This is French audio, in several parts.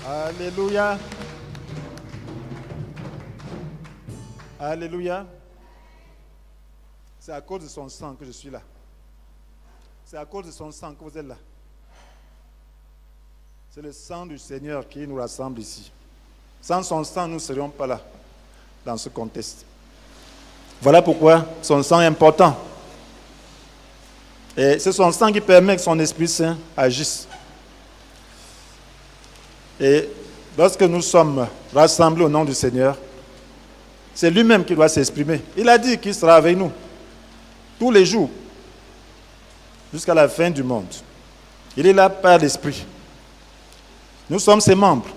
Alléluia. Alléluia. C'est à cause de son sang que je suis là. C'est à cause de son sang que vous êtes là. C'est le sang du Seigneur qui nous rassemble ici. Sans son sang, nous ne serions pas là, dans ce contexte. Voilà pourquoi son sang est important. Et c'est son sang qui permet que son Esprit Saint agisse. Et lorsque nous sommes rassemblés au nom du Seigneur, c'est lui-même qui doit s'exprimer. Il a dit qu'il sera avec nous tous les jours, jusqu'à la fin du monde. Il est là par l'Esprit. Nous sommes ses membres.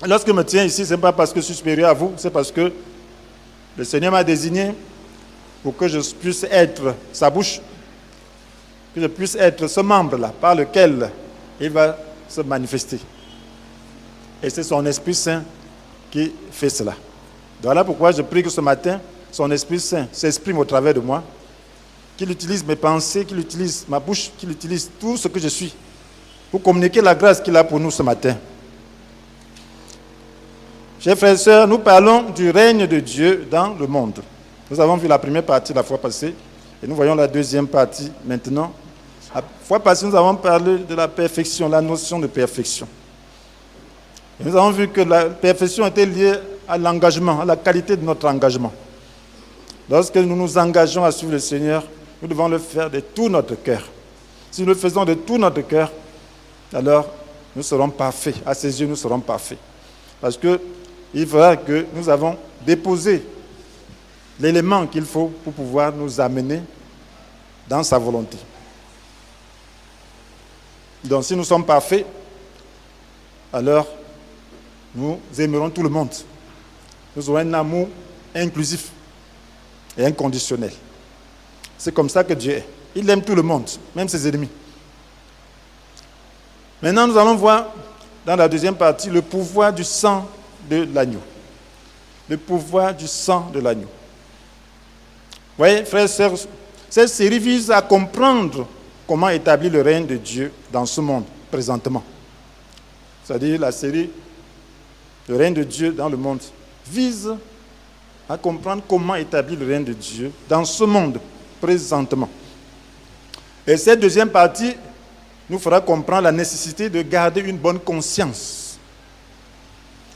Lorsque je me tiens ici, ce n'est pas parce que je suis supérieur à vous, c'est parce que le Seigneur m'a désigné pour que je puisse être sa bouche, que je puisse être ce membre-là par lequel il va se manifester. Et c'est son Esprit Saint qui fait cela. Voilà pourquoi je prie que ce matin, son Esprit Saint s'exprime au travers de moi, qu'il utilise mes pensées, qu'il utilise ma bouche, qu'il utilise tout ce que je suis pour communiquer la grâce qu'il a pour nous ce matin. Chers frères et sœurs, nous parlons du règne de Dieu dans le monde. Nous avons vu la première partie la fois passée et nous voyons la deuxième partie maintenant. La fois passée, nous avons parlé de la perfection, la notion de perfection. Et nous avons vu que la perfection était liée à l'engagement, à la qualité de notre engagement. Lorsque nous nous engageons à suivre le Seigneur, nous devons le faire de tout notre cœur. Si nous le faisons de tout notre cœur, alors nous serons parfaits. À ses yeux, nous serons parfaits. Parce qu'il faudra que nous avons déposé l'élément qu'il faut pour pouvoir nous amener dans sa volonté. Donc si nous sommes parfaits, alors nous aimerons tout le monde. Nous aurons un amour inclusif et inconditionnel. C'est comme ça que Dieu est. Il aime tout le monde, même ses ennemis. Maintenant, nous allons voir dans la deuxième partie le pouvoir du sang de l'agneau. Le pouvoir du sang de l'agneau. Vous voyez, frères et sœurs, cette série vise à comprendre comment établir le règne de Dieu dans ce monde présentement. C'est-à-dire la série Le règne de Dieu dans le monde vise à comprendre comment établir le règne de Dieu dans ce monde présentement. Et cette deuxième partie nous fera comprendre la nécessité de garder une bonne conscience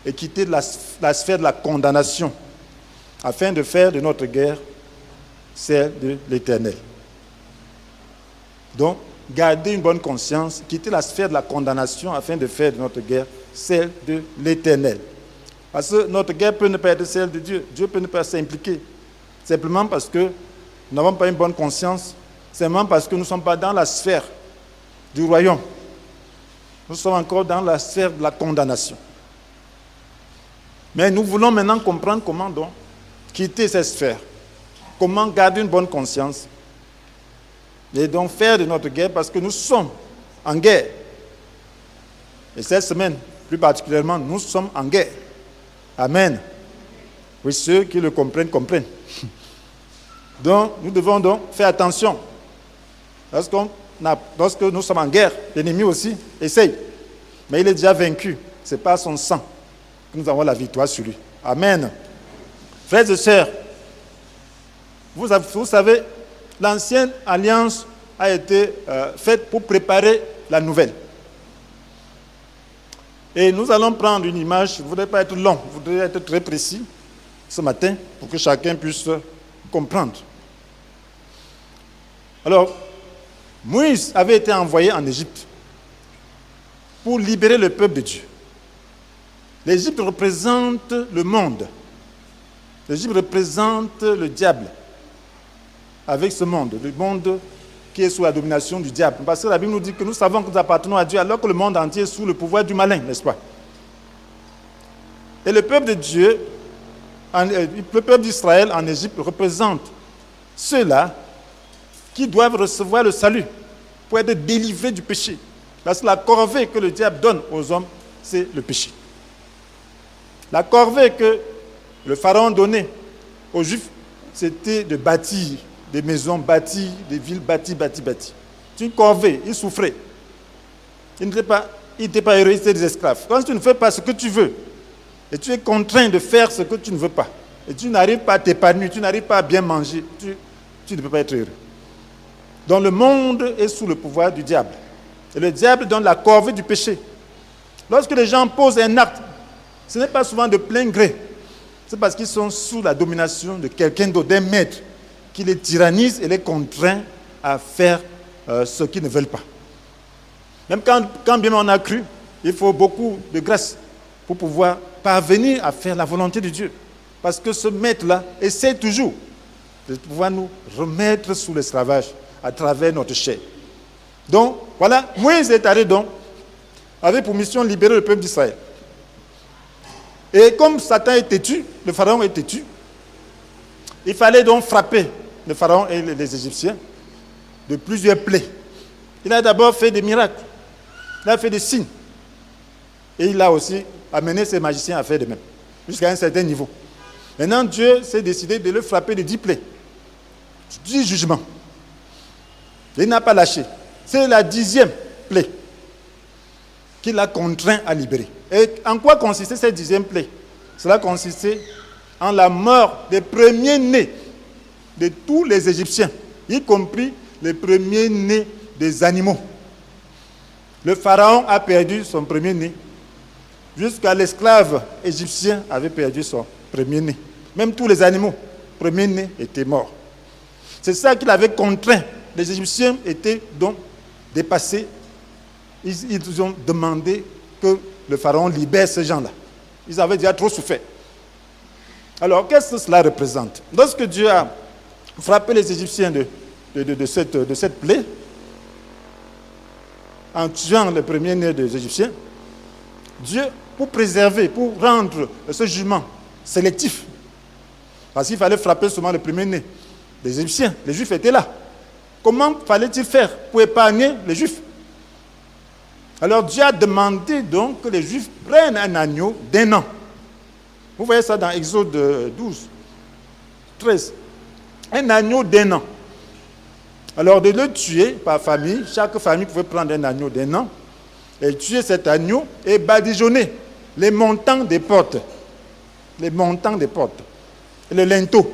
et quitter la sphère de la condamnation afin de faire de notre guerre celle de l'Éternel. Donc, garder une bonne conscience, quitter la sphère de la condamnation afin de faire de notre guerre celle de l'Éternel. Parce que notre guerre peut ne pas être celle de Dieu. Dieu peut ne pas s'impliquer. Simplement parce que nous n'avons pas une bonne conscience, simplement parce que nous ne sommes pas dans la sphère du royaume. Nous sommes encore dans la sphère de la condamnation. Mais nous voulons maintenant comprendre comment donc quitter cette sphère, comment garder une bonne conscience et donc faire de notre guerre parce que nous sommes en guerre. Et cette semaine, plus particulièrement, nous sommes en guerre. Amen. Oui, ceux qui le comprennent, comprennent. Donc, nous devons donc faire attention. Lorsque nous sommes en guerre, l'ennemi aussi essaye. Mais il est déjà vaincu. C'est par son sang que nous avons la victoire sur lui. Amen. Frères et sœurs, vous savez, l'ancienne alliance a été faite pour préparer la nouvelle. Et nous allons prendre une image, je ne voudrais pas être long, je voudrais être très précis ce matin pour que chacun puisse comprendre. Alors, Moïse avait été envoyé en Égypte pour libérer le peuple de Dieu. L'Égypte représente le monde. L'Égypte représente le diable avec ce monde, le monde qui est sous la domination du diable. Parce que la Bible nous dit que nous savons que nous appartenons à Dieu alors que le monde entier est sous le pouvoir du malin, n'est-ce pas? Et le peuple de Dieu, le peuple d'Israël en Égypte représente ceux-là qui doivent recevoir le salut pour être délivrés du péché. Parce que la corvée que le diable donne aux hommes, c'est le péché. La corvée que le pharaon donnait aux Juifs, c'était de bâtir des maisons bâties, des villes bâties. C'est une corvée, ils souffraient. Ils n'étaient pas ils n'étaient pas heureux, ils étaient des esclaves. Quand tu ne fais pas ce que tu veux, et tu es contraint de faire ce que tu ne veux pas, et tu n'arrives pas à t'épanouir, tu n'arrives pas à bien manger, tu ne peux pas être heureux. Donc le monde est sous le pouvoir du diable. Et le diable donne la corvée du péché. Lorsque les gens posent un acte, ce n'est pas souvent de plein gré. C'est parce qu'ils sont sous la domination de quelqu'un d'autre, d'un maître, qui les tyrannise et les contraint à faire ce qu'ils ne veulent pas. Même quand bien on a cru, il faut beaucoup de grâce pour pouvoir parvenir à faire la volonté de Dieu. Parce que ce maître-là essaie toujours de pouvoir nous remettre sous l'esclavage à travers notre chair. Donc, voilà, Moïse est allé donc, avec pour mission de libérer le peuple d'Israël. Et comme Satan est têtu, le pharaon est têtu, il fallait donc frapper le pharaon et les Égyptiens de plusieurs plaies. Il a d'abord fait des miracles, il a fait des signes. Et il a aussi amené ses magiciens à faire de même, jusqu'à un certain niveau. Maintenant, Dieu s'est décidé de le frapper de 10 plaies, 10 jugements. Il n'a pas lâché. C'est la 10e plaie qu'il a contraint à libérer. Et en quoi consistait cette 10e plaie? Cela consistait en la mort des premiers-nés de tous les Égyptiens, y compris les premiers-nés des animaux. Le pharaon a perdu son premier-né, jusqu'à l'esclave égyptien avait perdu son premier-né. Même tous les animaux, premiers-nés, étaient morts. C'est ça qu'il avait contraint. Les Égyptiens étaient donc dépassés. Ils ont demandé que le pharaon libère ces gens-là. Ils avaient déjà trop souffert. Alors, qu'est-ce que cela représente? Lorsque Dieu a frappé les Égyptiens de cette plaie, en tuant le premier-né des Égyptiens, Dieu, pour préserver, pour rendre ce jugement sélectif, parce qu'il fallait frapper seulement le premier-né des Égyptiens, les Juifs étaient là. Comment fallait-il faire pour épargner les Juifs? Alors Dieu a demandé donc que les Juifs prennent un agneau d'1 an. Vous voyez ça dans Exode 12, 13. Un agneau d'1 an. Alors de le tuer par famille, chaque famille pouvait prendre un agneau d'1 an et tuer cet agneau et badigeonner les montants des portes. Les montants des portes. Et le linteau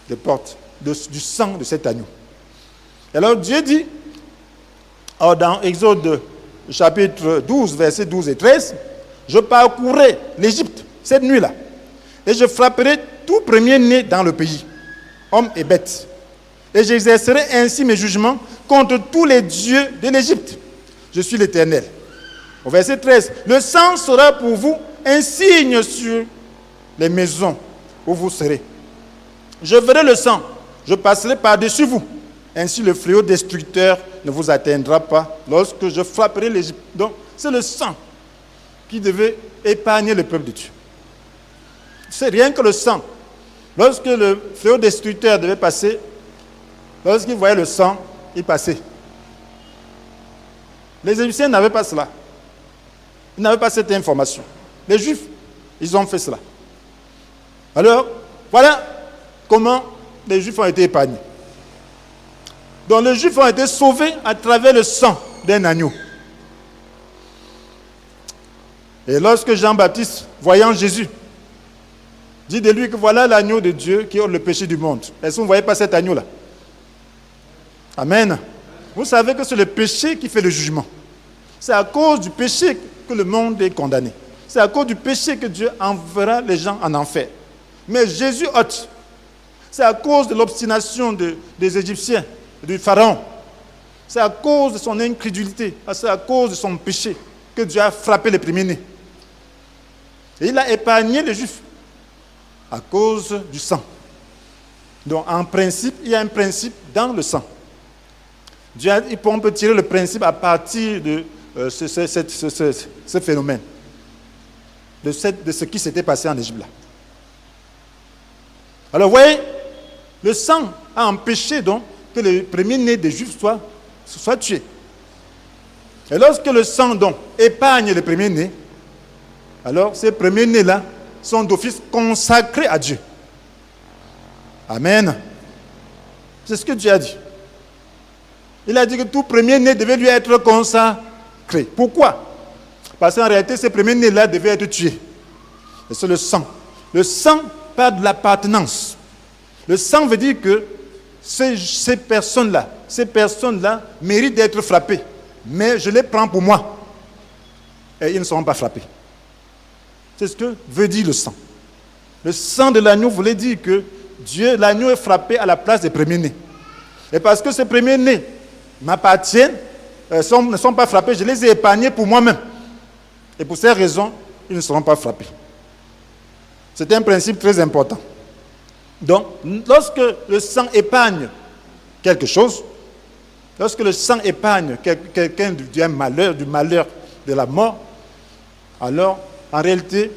des portes, du sang de cet agneau. Et alors Dieu dit, dans Exode chapitre 12, versets 12 et 13, je parcourrai l'Égypte cette nuit-là, et je frapperai tout premier-né dans le pays, hommes et bêtes. Et j'exercerai ainsi mes jugements contre tous les dieux de l'Égypte. Je suis l'Éternel. Au verset 13, le sang sera pour vous un signe sur les maisons où vous serez. Je verrai le sang, je passerai par-dessus vous. Ainsi le fléau destructeur ne vous atteindra pas lorsque je frapperai l'Égypte. Donc, c'est le sang qui devait épargner le peuple de Dieu. C'est rien que le sang. Lorsque le fléau destructeur devait passer, lorsqu'il voyait le sang, il passait. Les Égyptiens n'avaient pas cela. Ils n'avaient pas cette information. Les Juifs, ils ont fait cela. Alors, voilà comment les Juifs ont été épargnés. Donc les Juifs ont été sauvés à travers le sang d'un agneau. Et lorsque Jean-Baptiste, voyant Jésus, dit de lui que voilà l'agneau de Dieu qui ôte le péché du monde. Est-ce que vous ne voyez pas cet agneau-là? Amen. Vous savez que c'est le péché qui fait le jugement. C'est à cause du péché que le monde est condamné. C'est à cause du péché que Dieu enverra les gens en enfer. Mais Jésus ôte. C'est à cause de l'obstination des Égyptiens, du pharaon. C'est à cause de son incrédulité, c'est à cause de son péché que Dieu a frappé les premiers-nés. Et il a épargné les Juifs à cause du sang. Donc en principe, il y a un principe dans le sang. On peut tirer le principe à partir de ce phénomène, de ce qui s'était passé en Égypte là. Alors vous voyez, le sang a empêché donc que les premiers-nés des Juifs soient tués. Et lorsque le sang donc épargne les premiers-nés, alors ces premiers-nés-là sont d'office consacrés à Dieu. Amen. C'est ce que Dieu a dit. Il a dit que tout premier-né devait lui être créé. Pourquoi? Parce qu'en réalité, ces premiers-nés-là devaient être tués. Et c'est le sang. Le sang parle de l'appartenance. Le sang veut dire que ces personnes-là méritent d'être frappées. Mais je les prends pour moi. Et ils ne seront pas frappés. C'est ce que veut dire le sang. Le sang de l'agneau voulait dire que l'agneau est frappé à la place des premiers-nés. Et parce que ces premiers-nés m'appartiennent, ne sont pas frappés, je les ai épargnés pour moi-même. Et pour ces raisons, ils ne seront pas frappés. C'est un principe très important. Donc, lorsque le sang épargne quelque chose, lorsque le sang épargne quelqu'un du malheur, de la mort, alors, en réalité,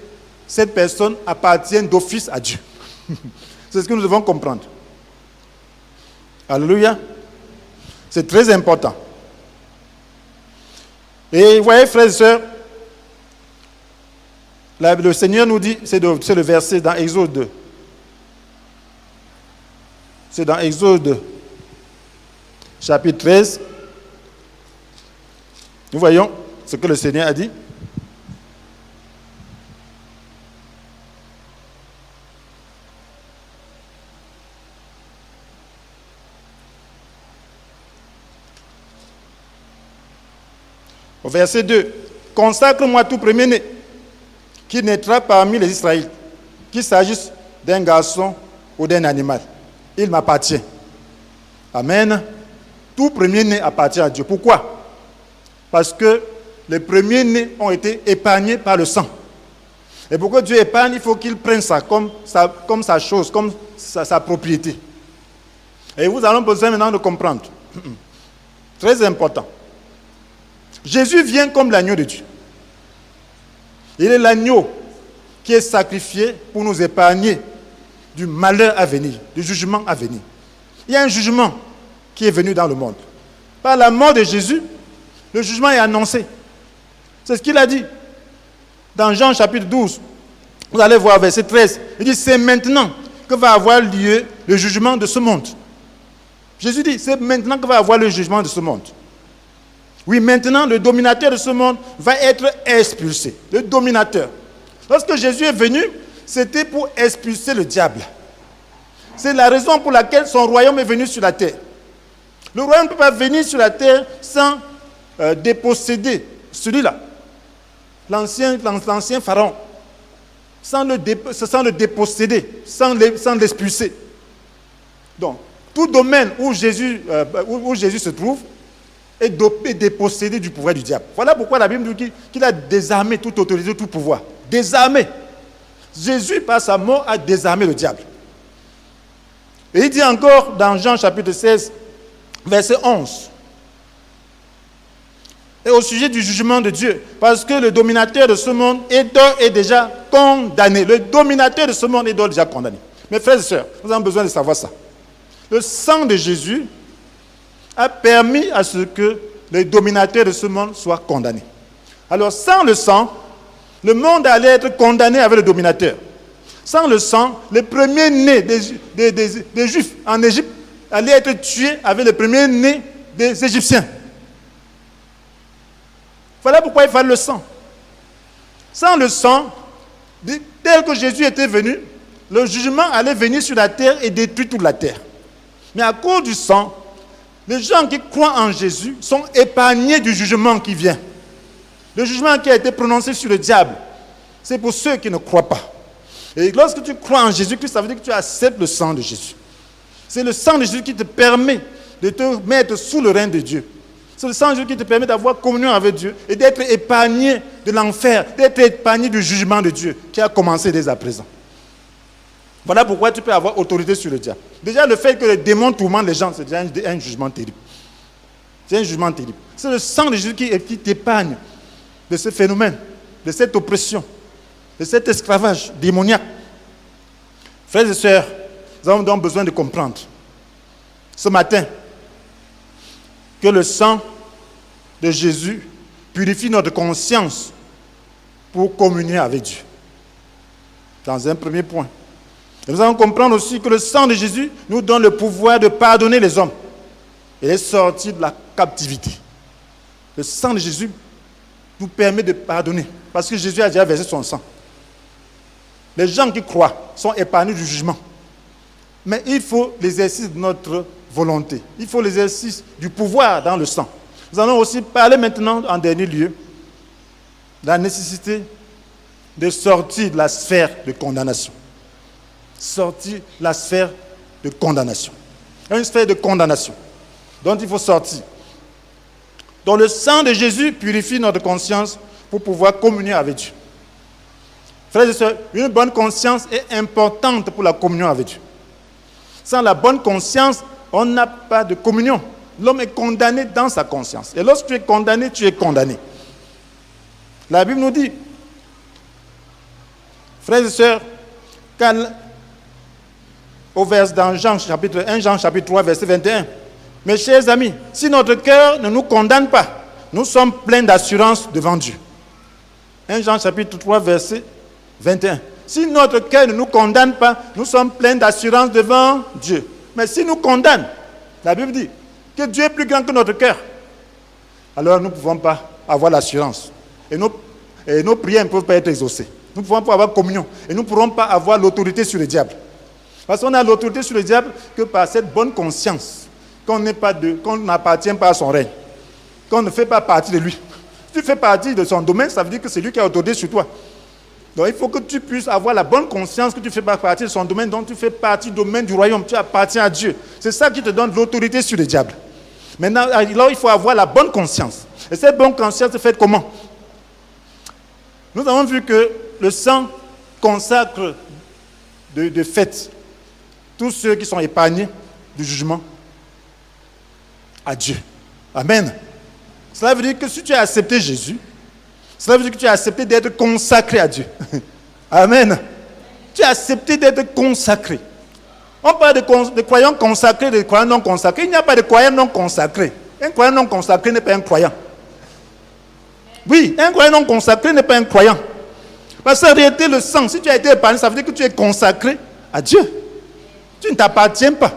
cette personne appartient d'office à Dieu. C'est ce que nous devons comprendre. Alléluia. C'est très important. Et vous voyez, frères et sœurs, le Seigneur nous dit, c'est le verset dans Exode 2. C'est dans Exode chapitre 13. Nous voyons ce que le Seigneur a dit. Au verset 2, « Consacre-moi tout premier-né qui naîtra parmi les Israélites, qu'il s'agisse d'un garçon ou d'un animal. Il m'appartient. » Amen. Tout premier-né appartient à Dieu. Pourquoi? Parce que les premiers-nés ont été épargnés par le sang. Et pour que Dieu épargne, il faut qu'il prenne ça comme sa chose, comme sa propriété. Et vous allez besoin maintenant de comprendre. Très important. Jésus vient comme l'agneau de Dieu. Il est l'agneau qui est sacrifié pour nous épargner du malheur à venir, du jugement à venir. Il y a un jugement qui est venu dans le monde. Par la mort de Jésus, le jugement est annoncé. C'est ce qu'il a dit. Dans Jean chapitre 12, vous allez voir verset 13. Il dit, c'est maintenant que va avoir lieu le jugement de ce monde. Jésus dit, c'est maintenant que va avoir le jugement de ce monde. Oui, maintenant, le dominateur de ce monde va être expulsé. Le dominateur. Lorsque Jésus est venu, c'était pour expulser le diable. C'est la raison pour laquelle son royaume est venu sur la terre. Le royaume ne peut pas venir sur la terre sans déposséder celui-là, l'ancien pharaon, sans le déposséder, sans l'expulser. Donc, tout domaine où Jésus se trouve, est dépossédé du pouvoir du diable. Voilà pourquoi la Bible dit qu'il a désarmé toute autorité, tout pouvoir. Désarmé. Jésus, par sa mort, a désarmé le diable. Et il dit encore dans Jean chapitre 16, verset 11. Et au sujet du jugement de Dieu, parce que le dominateur de ce monde est déjà condamné. Le dominateur de ce monde est déjà condamné. Mes frères et sœurs, nous avons besoin de savoir ça. Le sang de Jésus a permis à ce que les dominateurs de ce monde soient condamnés. Alors, sans le sang, le monde allait être condamné avec le dominateur. Sans le sang, les premiers-nés des Juifs en Égypte allaient être tués avec les premiers-nés des Égyptiens. Voilà pourquoi il fallait le sang. Sans le sang, tel que Jésus était venu, le jugement allait venir sur la terre et détruire toute la terre. Mais à cause du sang, les gens qui croient en Jésus sont épargnés du jugement qui vient. Le jugement qui a été prononcé sur le diable, c'est pour ceux qui ne croient pas. Et lorsque tu crois en Jésus-Christ, ça veut dire que tu acceptes le sang de Jésus. C'est le sang de Jésus qui te permet de te mettre sous le règne de Dieu. C'est le sang de Jésus qui te permet d'avoir communion avec Dieu et d'être épargné de l'enfer, d'être épargné du jugement de Dieu qui a commencé dès à présent. Voilà pourquoi tu peux avoir autorité sur le diable. Déjà, le fait que les démons tourmentent les gens, c'est déjà un jugement terrible. C'est un jugement terrible. C'est le sang de Jésus qui t'épargne de ce phénomène, de cette oppression, de cet esclavage démoniaque. Frères et sœurs, nous avons donc besoin de comprendre ce matin que le sang de Jésus purifie notre conscience pour communier avec Dieu. Dans un premier point. Et nous allons comprendre aussi que le sang de Jésus nous donne le pouvoir de pardonner les hommes et les sortir de la captivité. Le sang de Jésus nous permet de pardonner. Parce que Jésus a déjà versé son sang. Les gens qui croient sont épargnés du jugement. Mais il faut l'exercice de notre volonté. Il faut l'exercice du pouvoir dans le sang. Nous allons aussi parler maintenant, en dernier lieu, de la nécessité de sortir de la sphère de condamnation. Sortir de la sphère de condamnation. Il y a une sphère de condamnation dont il faut sortir. Donc le sang de Jésus purifie notre conscience pour pouvoir communier avec Dieu. Frères et sœurs, une bonne conscience est importante pour la communion avec Dieu. Sans la bonne conscience, on n'a pas de communion. L'homme est condamné dans sa conscience. Et lorsque tu es condamné, tu es condamné. La Bible nous dit, frères et sœurs, dans Jean chapitre 1, Jean chapitre 3, verset 21, mes chers amis, si notre cœur ne nous condamne pas, nous sommes pleins d'assurance devant Dieu. 1 Jean chapitre 3, verset 21. Si notre cœur ne nous condamne pas, nous sommes pleins d'assurance devant Dieu. Mais s'il nous condamne, la Bible dit que Dieu est plus grand que notre cœur. Alors nous ne pouvons pas avoir l'assurance. Et nos prières ne peuvent pas être exaucées. Nous ne pouvons pas avoir communion. Et nous ne pourrons pas avoir l'autorité sur le diable. Parce qu'on a l'autorité sur le diable que par cette bonne conscience, qu'on n'appartient pas à son règne, qu'on ne fait pas partie de lui. Si tu fais partie de son domaine, ça veut dire que c'est lui qui a autorité sur toi. Donc il faut que tu puisses avoir la bonne conscience que tu fais partie de son domaine, donc tu fais partie du domaine du royaume, tu appartiens à Dieu. C'est ça qui te donne l'autorité sur le diable. Maintenant, alors il faut avoir la bonne conscience. Et cette bonne conscience se fait comment? Nous avons vu que le sang consacre de fait tous ceux qui sont épargnés du jugement à Dieu. Amen. Cela veut dire que si tu as accepté Jésus, cela veut dire que tu as accepté d'être consacré à Dieu. Amen. Tu as accepté d'être consacré. On parle de croyants consacrés, de croyants non consacrés. Il n'y a pas de croyants non consacrés. Un croyant non consacré n'est pas un croyant. Oui, un croyant non consacré n'est pas un croyant. Parce qu'en réalité, le sang, si tu as été épargné, ça veut dire que tu es consacré à Dieu. Tu ne t'appartiens pas.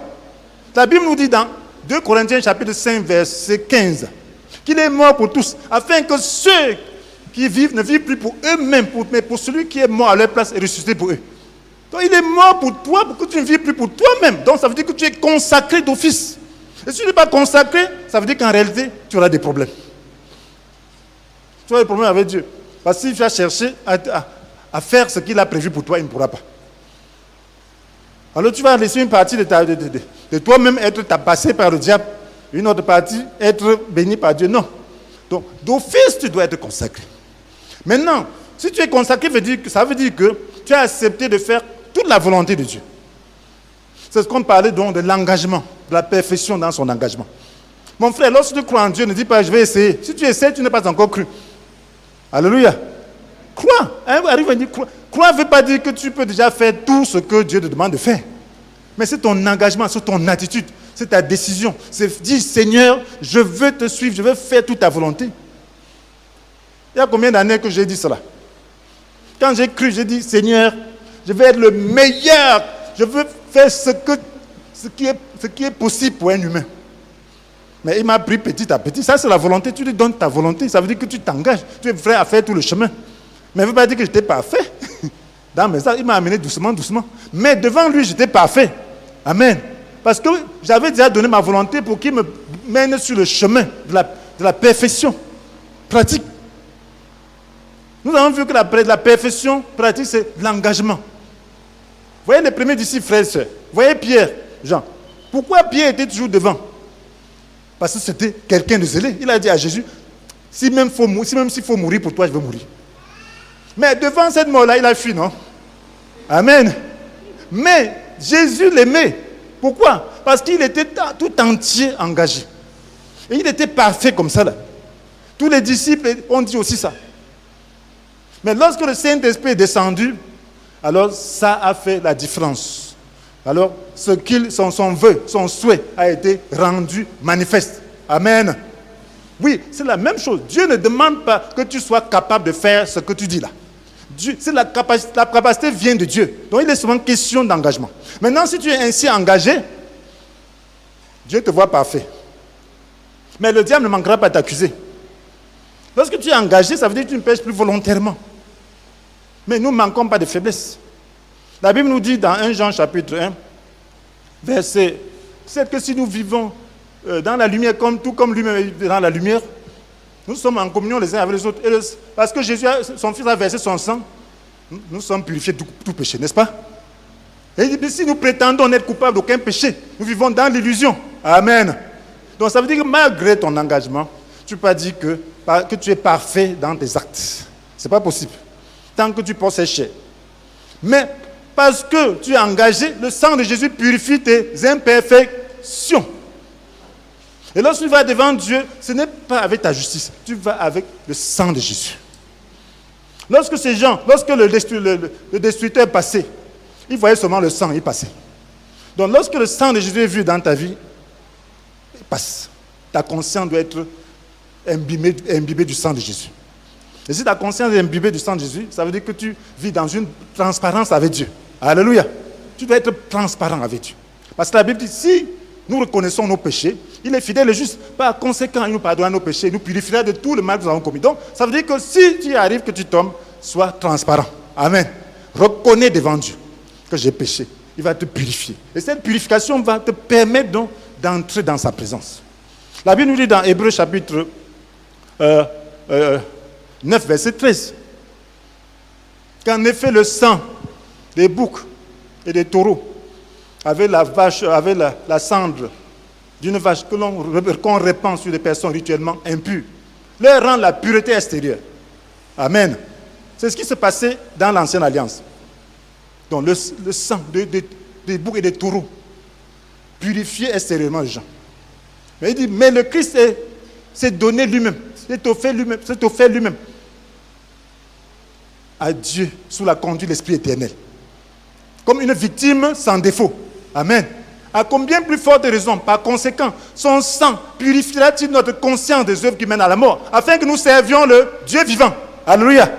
La Bible nous dit dans 2 Corinthiens chapitre 5, verset 15, qu'il est mort pour tous, afin que ceux qui vivent ne vivent plus pour eux-mêmes, mais pour celui qui est mort à leur place et ressuscité pour eux. Donc il est mort pour toi, pour que tu ne vives plus pour toi-même. Donc ça veut dire que tu es consacré d'office. Et si tu n'es pas consacré, ça veut dire qu'en réalité, tu auras des problèmes. Tu auras des problèmes avec Dieu. Parce que si tu vas chercher à faire ce qu'il a prévu pour toi, il ne pourra pas. Alors tu vas laisser une partie de toi-même être tabassé par le diable, une autre partie être bénie par Dieu. Non. Donc d'office, tu dois être consacré. Maintenant, si tu es consacré, ça veut dire que tu as accepté de faire toute la volonté de Dieu. C'est ce qu'on parlait donc de l'engagement, de la perfection dans son engagement. Mon frère, lorsque tu crois en Dieu, ne dis pas je vais essayer. Si tu essaies, tu n'es pas encore cru. Alléluia. Crois. Arrive à dire crois. Croire ne veut pas dire que tu peux déjà faire tout ce que Dieu te demande de faire. Mais c'est ton engagement, c'est ton attitude, c'est ta décision. C'est dire Seigneur, je veux te suivre, je veux faire toute ta volonté. Il y a combien d'années que j'ai dit cela? Quand j'ai cru, j'ai dit Seigneur, je vais être le meilleur. Je veux faire ce qui est possible pour un humain. Mais il m'a pris petit à petit. Ça, c'est la volonté. Tu lui donnes ta volonté. Ça veut dire que tu t'engages. Tu es prêt à faire tout le chemin. Mais ça ne veut pas dire que j'étais parfait. Dans mes actes, il m'a amené doucement, doucement. Mais devant lui, j'étais parfait. Amen. Parce que j'avais déjà donné ma volonté pour qu'il me mène sur le chemin de la perfection pratique. Nous avons vu que la perfection pratique, c'est l'engagement. Voyez les premiers disciples, frères et sœurs. Voyez Pierre, Jean. Pourquoi Pierre était toujours devant? Parce que c'était quelqu'un de zélé. Il a dit à Jésus, si même s'il faut mourir pour toi, je vais mourir. Mais devant cette mort-là, il a fui, non? Amen. Mais Jésus l'aimait. Pourquoi? Parce qu'il était tout entier engagé. Et il était parfait comme ça, là. Tous les disciples ont dit aussi ça. Mais lorsque le Saint-Esprit est descendu, alors ça a fait la différence. Alors, son vœu, son souhait a été rendu manifeste. Amen. Oui, c'est la même chose. Dieu ne demande pas que tu sois capable de faire ce que tu dis là. La capacité vient de Dieu. Donc, il est souvent question d'engagement. Maintenant, si tu es ainsi engagé, Dieu te voit parfait. Mais le diable ne manquera pas de t'accuser. Lorsque tu es engagé, ça veut dire que tu ne pêches plus volontairement. Mais nous ne manquons pas de faiblesse. La Bible nous dit dans 1 Jean chapitre 1, verset 7, que si nous vivons dans la lumière, tout comme lui-même est dans la lumière, nous sommes en communion les uns avec les autres. Parce que Jésus, son Fils a versé son sang, nous sommes purifiés de tout péché, n'est-ce pas? Et il dit, si nous prétendons n'être coupables d'aucun péché, nous vivons dans l'illusion. Amen. Donc ça veut dire que malgré ton engagement, tu ne peux pas dire que tu es parfait dans tes actes. Ce n'est pas possible. Tant que tu possèdes chair. Mais parce que tu es engagé, le sang de Jésus purifie tes imperfections. Et lorsque tu vas devant Dieu, ce n'est pas avec ta justice, tu vas avec le sang de Jésus. Lorsque le destructeur est passé, il voyait seulement le sang, il passait. Donc lorsque le sang de Jésus est vu dans ta vie, il passe. Ta conscience doit être imbibée du sang de Jésus. Et si ta conscience est imbibée du sang de Jésus, ça veut dire que tu vis dans une transparence avec Dieu. Alléluia. Tu dois être transparent avec Dieu. Parce que la Bible dit, si nous reconnaissons nos péchés, il est fidèle et juste. Par conséquent, il nous pardonnera nos péchés, il nous purifiera de tout le mal que nous avons commis. Donc, ça veut dire que si tu arrives que tu tombes, sois transparent. Amen. Reconnais devant Dieu que j'ai péché. Il va te purifier. Et cette purification va te permettre donc d'entrer dans sa présence. La Bible nous dit dans Hébreux chapitre 9, verset 13, qu'en effet le sang des boucs et des taureaux avec la cendre d'une vache qu'on répand sur des personnes rituellement impures, leur rend la pureté extérieure. Amen. C'est ce qui se passait dans l'ancienne alliance. Donc le sang des boucs et des taureaux purifiait extérieurement les gens. Mais il dit, mais le Christ s'est donné lui-même, s'est offert lui-même à Dieu sous la conduite de l'Esprit éternel, comme une victime sans défaut. Amen. À combien plus forte raison, par conséquent, son sang purifiera-t-il notre conscience des œuvres qui mènent à la mort, afin que nous servions le Dieu vivant. Alléluia.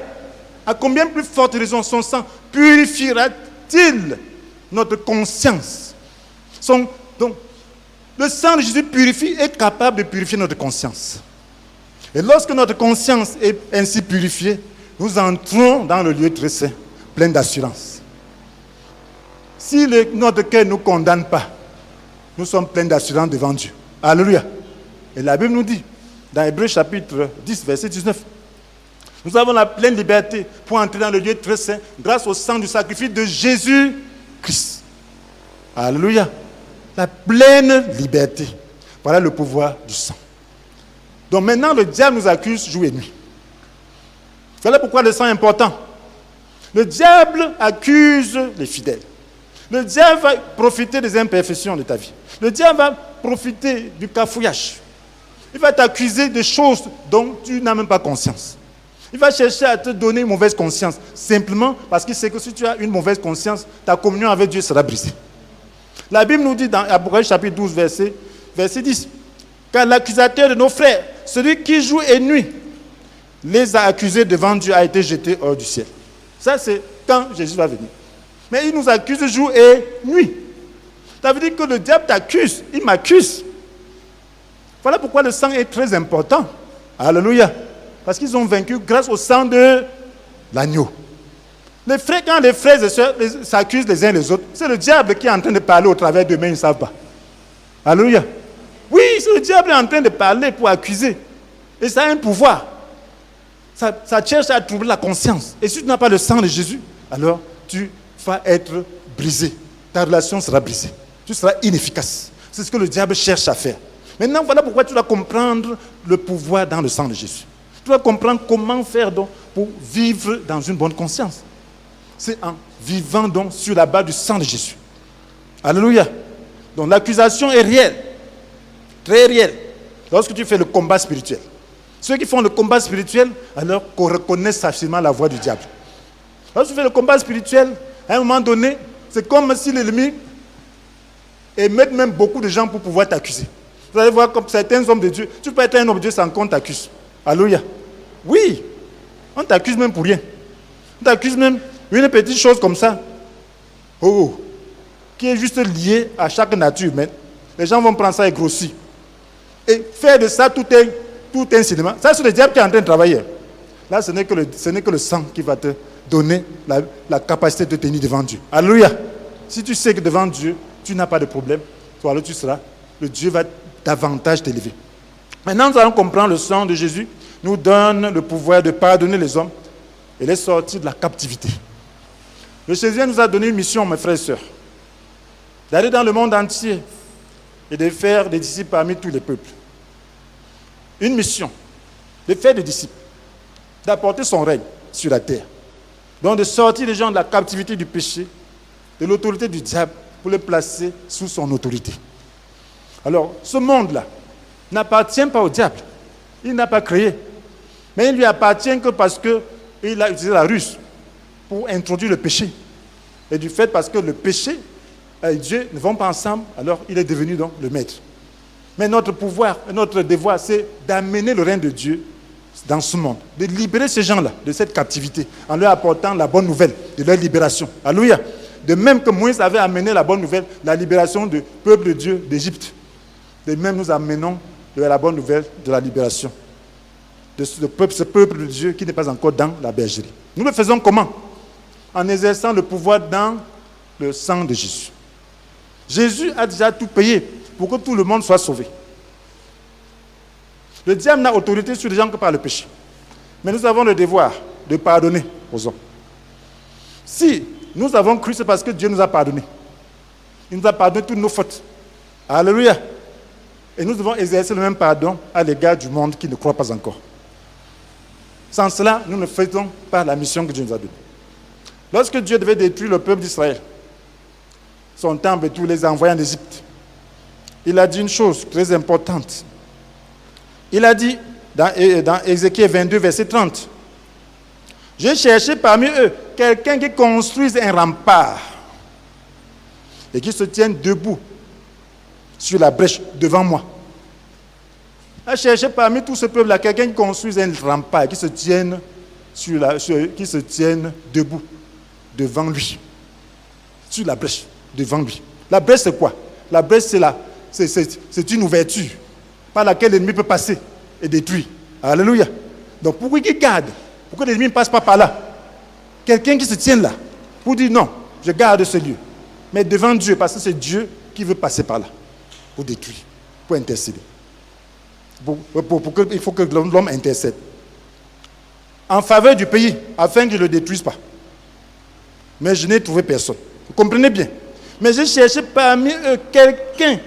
À combien plus forte raison son sang purifiera-t-il notre conscience? Donc, le sang de Jésus est capable de purifier notre conscience. Et lorsque notre conscience est ainsi purifiée, nous entrons dans le lieu très saint, plein d'assurance. Si notre cœur ne nous condamne pas, nous sommes pleins d'assurance devant Dieu. Alléluia. Et la Bible nous dit, dans Hébreux chapitre 10, verset 19, nous avons la pleine liberté pour entrer dans le lieu très saint grâce au sang du sacrifice de Jésus-Christ. Alléluia. La pleine liberté. Voilà le pouvoir du sang. Donc maintenant, le diable nous accuse jour et nuit. Voilà pourquoi le sang est important. Le diable accuse les fidèles. Le diable va profiter des imperfections de ta vie. Le diable va profiter du cafouillage. Il va t'accuser de choses dont tu n'as même pas conscience. Il va chercher à te donner une mauvaise conscience, simplement parce qu'il sait que si tu as une mauvaise conscience, ta communion avec Dieu sera brisée. La Bible nous dit dans Apocalypse chapitre 12, verset 10, car l'accusateur de nos frères, celui qui jour et nuit, les a accusés devant Dieu, a été jeté hors du ciel. Ça, c'est quand Jésus va venir. Mais il nous accuse jour et nuit. Ça veut dire que le diable t'accuse, il m'accuse. Voilà pourquoi le sang est très important. Alléluia. Parce qu'ils ont vaincu grâce au sang de l'agneau. Quand les frères et sœurs s'accusent les uns les autres, c'est le diable qui est en train de parler au travers d'eux, mais ils ne savent pas. Alléluia. Oui, c'est le diable qui est en train de parler pour accuser. Et ça a un pouvoir. Ça cherche à troubler la conscience. Et si tu n'as pas le sang de Jésus, alors tu vas être brisé. Ta relation sera brisée. Tu seras inefficace. C'est ce que le diable cherche à faire. Maintenant, voilà pourquoi tu dois comprendre le pouvoir dans le sang de Jésus. Tu dois comprendre comment faire donc pour vivre dans une bonne conscience. C'est en vivant donc sur la base du sang de Jésus. Alléluia. Donc l'accusation est réelle. Très réelle. Lorsque tu fais le combat spirituel. Ceux qui font le combat spirituel, alors qu'on reconnaisse facilement la voix du diable. Lorsque tu fais le combat spirituel, à un moment donné, c'est comme si l'ennemi émet même beaucoup de gens pour pouvoir t'accuser. Vous allez voir comme certains hommes de Dieu. Tu peux être un homme de Dieu sans qu'on t'accuse. Alléluia. Oui. On t'accuse même pour rien. On t'accuse même une petite chose comme ça. Oh. Qui est juste liée à chaque nature humaine. Les gens vont prendre ça et grossir. Et faire de ça toute tout un cinéma. Ça, c'est le diable qui est en train de travailler. Là, ce n'est que le sang qui va te donner la capacité de tenir devant Dieu. Alléluia. Si tu sais que devant Dieu, tu n'as pas de problème, toi, alors tu seras, le Dieu va davantage t'élever. Maintenant, nous allons comprendre le sang de Jésus nous donne le pouvoir de pardonner les hommes et les sortir de la captivité. Le Seigneur nous a donné une mission, mes frères et sœurs, d'aller dans le monde entier et de faire des disciples parmi tous les peuples. Une mission, de faire des disciples, d'apporter son règne sur la terre. Donc de sortir les gens de la captivité du péché, de l'autorité du diable, pour les placer sous son autorité. Alors, ce monde-là n'appartient pas au diable. Il n'a pas créé. Mais il lui appartient que parce qu'il a utilisé la ruse pour introduire le péché. Et du fait, parce que le péché et Dieu ne vont pas ensemble, alors il est devenu donc le maître. Mais notre pouvoir, notre devoir, c'est d'amener le règne de Dieu dans ce monde, de libérer ces gens-là de cette captivité en leur apportant la bonne nouvelle de leur libération. Alléluia. De même que Moïse avait amené la bonne nouvelle, la libération du peuple de Dieu d'Égypte. De même, nous amenons la bonne nouvelle de la libération de ce peuple de Dieu qui n'est pas encore dans la bergerie. Nous le faisons comment? En exerçant le pouvoir dans le sang de Jésus. Jésus a déjà tout payé pour que tout le monde soit sauvé. Le diable n'a autorité sur les gens que par le péché. Mais nous avons le devoir de pardonner aux hommes. Si nous avons cru, c'est parce que Dieu nous a pardonné. Il nous a pardonné toutes nos fautes. Alléluia. Et nous devons exercer le même pardon à l'égard du monde qui ne croit pas encore. Sans cela, nous ne faisons pas la mission que Dieu nous a donnée. Lorsque Dieu devait détruire le peuple d'Israël, son temple et tous les envoyés en Égypte, il a dit une chose très importante. Il a dit dans Ézéchiel 22, verset 30, « J'ai cherché parmi eux quelqu'un qui construise un rempart et qui se tienne debout sur la brèche devant moi. » Il a cherché parmi tout ce peuple-là quelqu'un qui construise un rempart et qui se tienne debout devant lui, sur la brèche devant lui. La brèche, c'est quoi? La brèche, c'est une ouverture par laquelle l'ennemi peut passer et détruire. Alléluia. Donc, pourquoi qu'il garde? Pourquoi l'ennemi ne passe pas par là? Quelqu'un qui se tient là pour dire non, je garde ce lieu. Mais devant Dieu, parce que c'est Dieu qui veut passer par là pour détruire, pour intercéder. Il faut que l'homme intercède en faveur du pays, afin que je ne le détruise pas. Mais je n'ai trouvé personne. Vous comprenez bien? Mais j'ai cherché parmi eux quelqu'un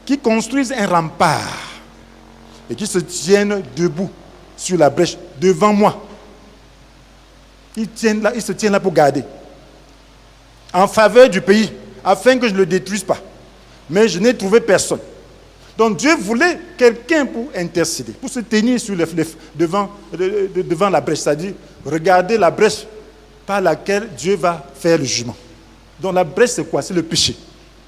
qui construise un rempart et qui se tienne debout sur la brèche devant moi. Il se tient là pour garder. En faveur du pays, afin que je ne le détruise pas. Mais je n'ai trouvé personne. Donc Dieu voulait quelqu'un pour intercéder, pour se tenir devant la brèche, c'est-à-dire regarder la brèche par laquelle Dieu va faire le jugement. Donc la brèche, c'est quoi? C'est le péché.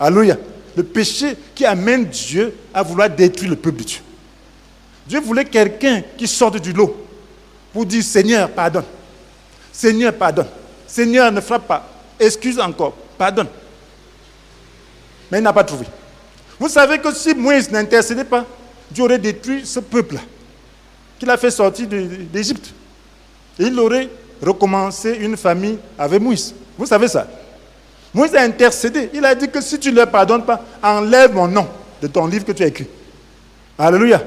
Alléluia. Le péché qui amène Dieu à vouloir détruire le peuple de Dieu. Dieu voulait quelqu'un qui sorte du lot pour dire, Seigneur, pardonne. Seigneur, pardonne. Seigneur, ne frappe pas. Excuse encore. Pardonne. Mais il n'a pas trouvé. Vous savez que si Moïse n'intercédait pas, Dieu aurait détruit ce peuple-là, qu'il a fait sortir d'Égypte. Et il aurait recommencé une famille avec Moïse. Vous savez ça? Moïse a intercédé. Il a dit que si tu ne leur pardonnes pas, enlève mon nom de ton livre que tu as écrit. Alléluia.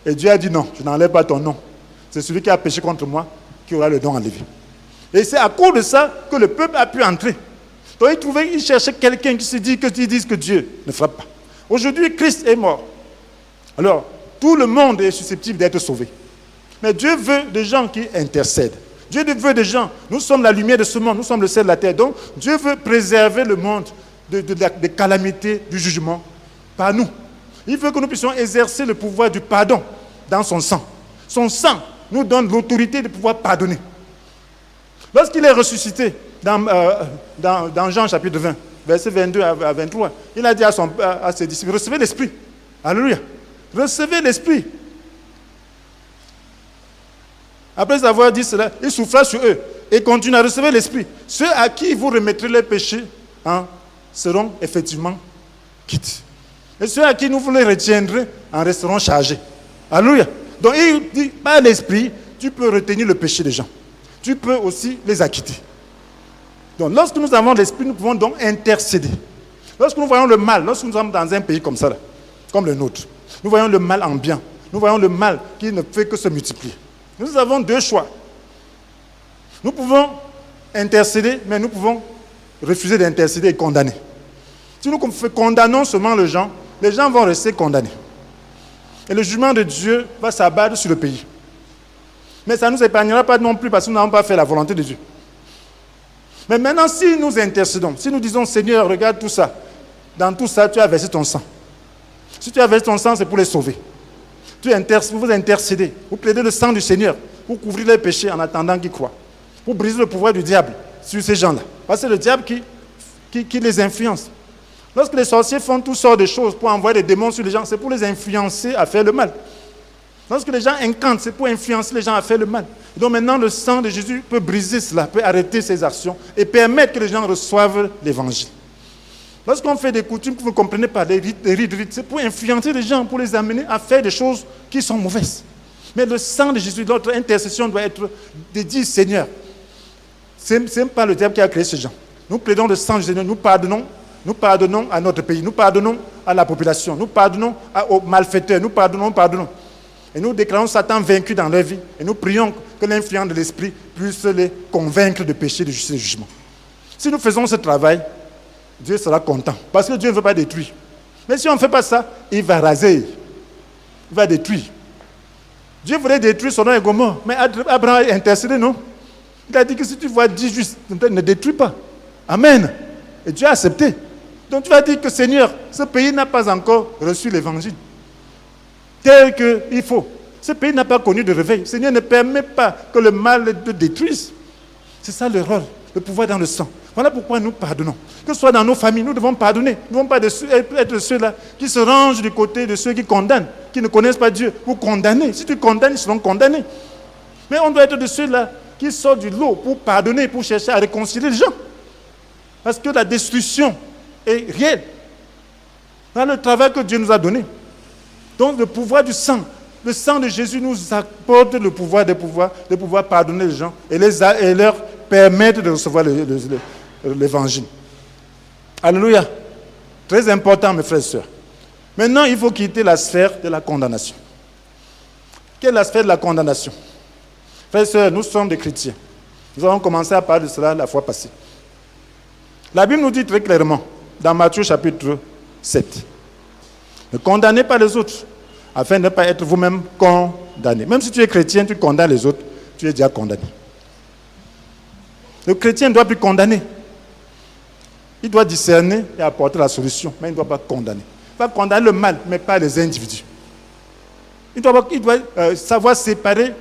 Et Dieu a dit non, je n'enlève pas ton nom. C'est celui qui a péché contre moi qui aura le nom enlevé. Et c'est à cause de ça que le peuple a pu entrer. Donc il cherchait quelqu'un qui se dit que Dieu ne frappe pas. Aujourd'hui, Christ est mort. Alors, tout le monde est susceptible d'être sauvé. Mais Dieu veut des gens qui intercèdent. Dieu veut des gens. Nous sommes la lumière de ce monde, nous sommes le sel de la terre. Donc, Dieu veut préserver le monde des calamités, du jugement par nous. Il veut que nous puissions exercer le pouvoir du pardon dans son sang. Son sang nous donne l'autorité de pouvoir pardonner. Lorsqu'il est ressuscité, dans Jean chapitre 20, verset 22 à 23, il a dit à ses disciples, recevez l'Esprit. Alléluia. Recevez l'Esprit. Après avoir dit cela, il souffla sur eux et continue à recevoir l'Esprit. Ceux à qui vous remettrez les péchés seront effectivement quittes. Et ceux à qui nous vous les retiendrez en resteront chargés. Alléluia. Donc il dit, par l'esprit, tu peux retenir le péché des gens. Tu peux aussi les acquitter. Donc lorsque nous avons l'esprit, nous pouvons donc intercéder. Lorsque nous voyons le mal, lorsque nous sommes dans un pays comme ça, là, comme le nôtre, nous voyons le mal ambiant. Nous voyons le mal qui ne fait que se multiplier. Nous avons deux choix. Nous pouvons intercéder, mais nous pouvons refuser d'intercéder et condamner. Si nous condamnons seulement les gens vont rester condamnés. Et le jugement de Dieu va s'abattre sur le pays. Mais ça ne nous épargnera pas non plus parce que nous n'avons pas fait la volonté de Dieu. Mais maintenant, si nous intercédons, si nous disons, Seigneur, regarde tout ça, dans tout ça, tu as versé ton sang. Si tu as versé ton sang, c'est pour les sauver. Vous intercédez, vous plaidez le sang du Seigneur, pour couvrir les péchés en attendant qu'ils croient. Pour briser le pouvoir du diable sur ces gens-là. Parce que c'est le diable qui les influence. Lorsque les sorciers font toutes sortes de choses pour envoyer des démons sur les gens, c'est pour les influencer à faire le mal. Lorsque les gens incantent, c'est pour influencer les gens à faire le mal. Et donc maintenant, le sang de Jésus peut briser cela, peut arrêter ces actions et permettre que les gens reçoivent l'évangile. Lorsqu'on fait des coutumes que vous ne comprenez pas, des rites, c'est pour influencer les gens, pour les amener à faire des choses qui sont mauvaises. Mais le sang de Jésus, notre intercession doit être de dire, Seigneur, ce n'est pas le diable qui a créé ces gens. Nous plaidons le sang du Seigneur, nous pardonnons à notre pays, nous pardonnons à la population, nous pardonnons aux malfaiteurs, nous pardonnons. Et nous déclarons Satan vaincu dans leur vie. Et nous prions que l'influence de l'Esprit puisse les convaincre de péché, de justice et de jugement. Si nous faisons ce travail, Dieu sera content. Parce que Dieu ne veut pas détruire. Mais si on ne fait pas ça, il va raser. Il va détruire. Dieu voulait détruire Sodome et Gomorrhe. Mais Abraham a intercédé, non? Il a dit que si tu vois 10 justes, ne détruis pas. Amen. Et Dieu a accepté. Donc tu vas dire que Seigneur, ce pays n'a pas encore reçu l'évangile tel qu'il faut. Ce pays n'a pas connu de réveil. Seigneur ne permet pas que le mal le détruise. C'est ça le rôle, le pouvoir dans le sang. Voilà pourquoi nous pardonnons. Que ce soit dans nos familles, nous devons pardonner. Nous ne devons pas être ceux-là qui se rangent du côté de ceux qui condamnent, qui ne connaissent pas Dieu. Vous condamnez. Si tu condamnes, ils seront condamnés. Mais on doit être de ceux-là qui sortent du lot pour pardonner, pour chercher à réconcilier les gens. Parce que la destruction est réelle. Dans le travail que Dieu nous a donné. Donc le pouvoir du sang, le sang de Jésus nous apporte le pouvoir de pouvoir pardonner les gens et leur permettre de recevoir l'évangile. Alléluia. Très important, mes frères et sœurs. Maintenant, il faut quitter la sphère de la condamnation. Quelle est la sphère de la condamnation? Frères et sœurs, nous sommes des chrétiens. Nous avons commencé à parler de cela la fois passée. La Bible nous dit très clairement, dans Matthieu chapitre 7, ne condamnez pas les autres, afin de ne pas être vous-même condamné. Même si tu es chrétien, tu condamnes les autres, tu es déjà condamné. Le chrétien ne doit plus condamner. Il doit discerner et apporter la solution, mais il ne doit pas condamner. Il va condamner le mal, mais pas les individus. Il doit savoir séparer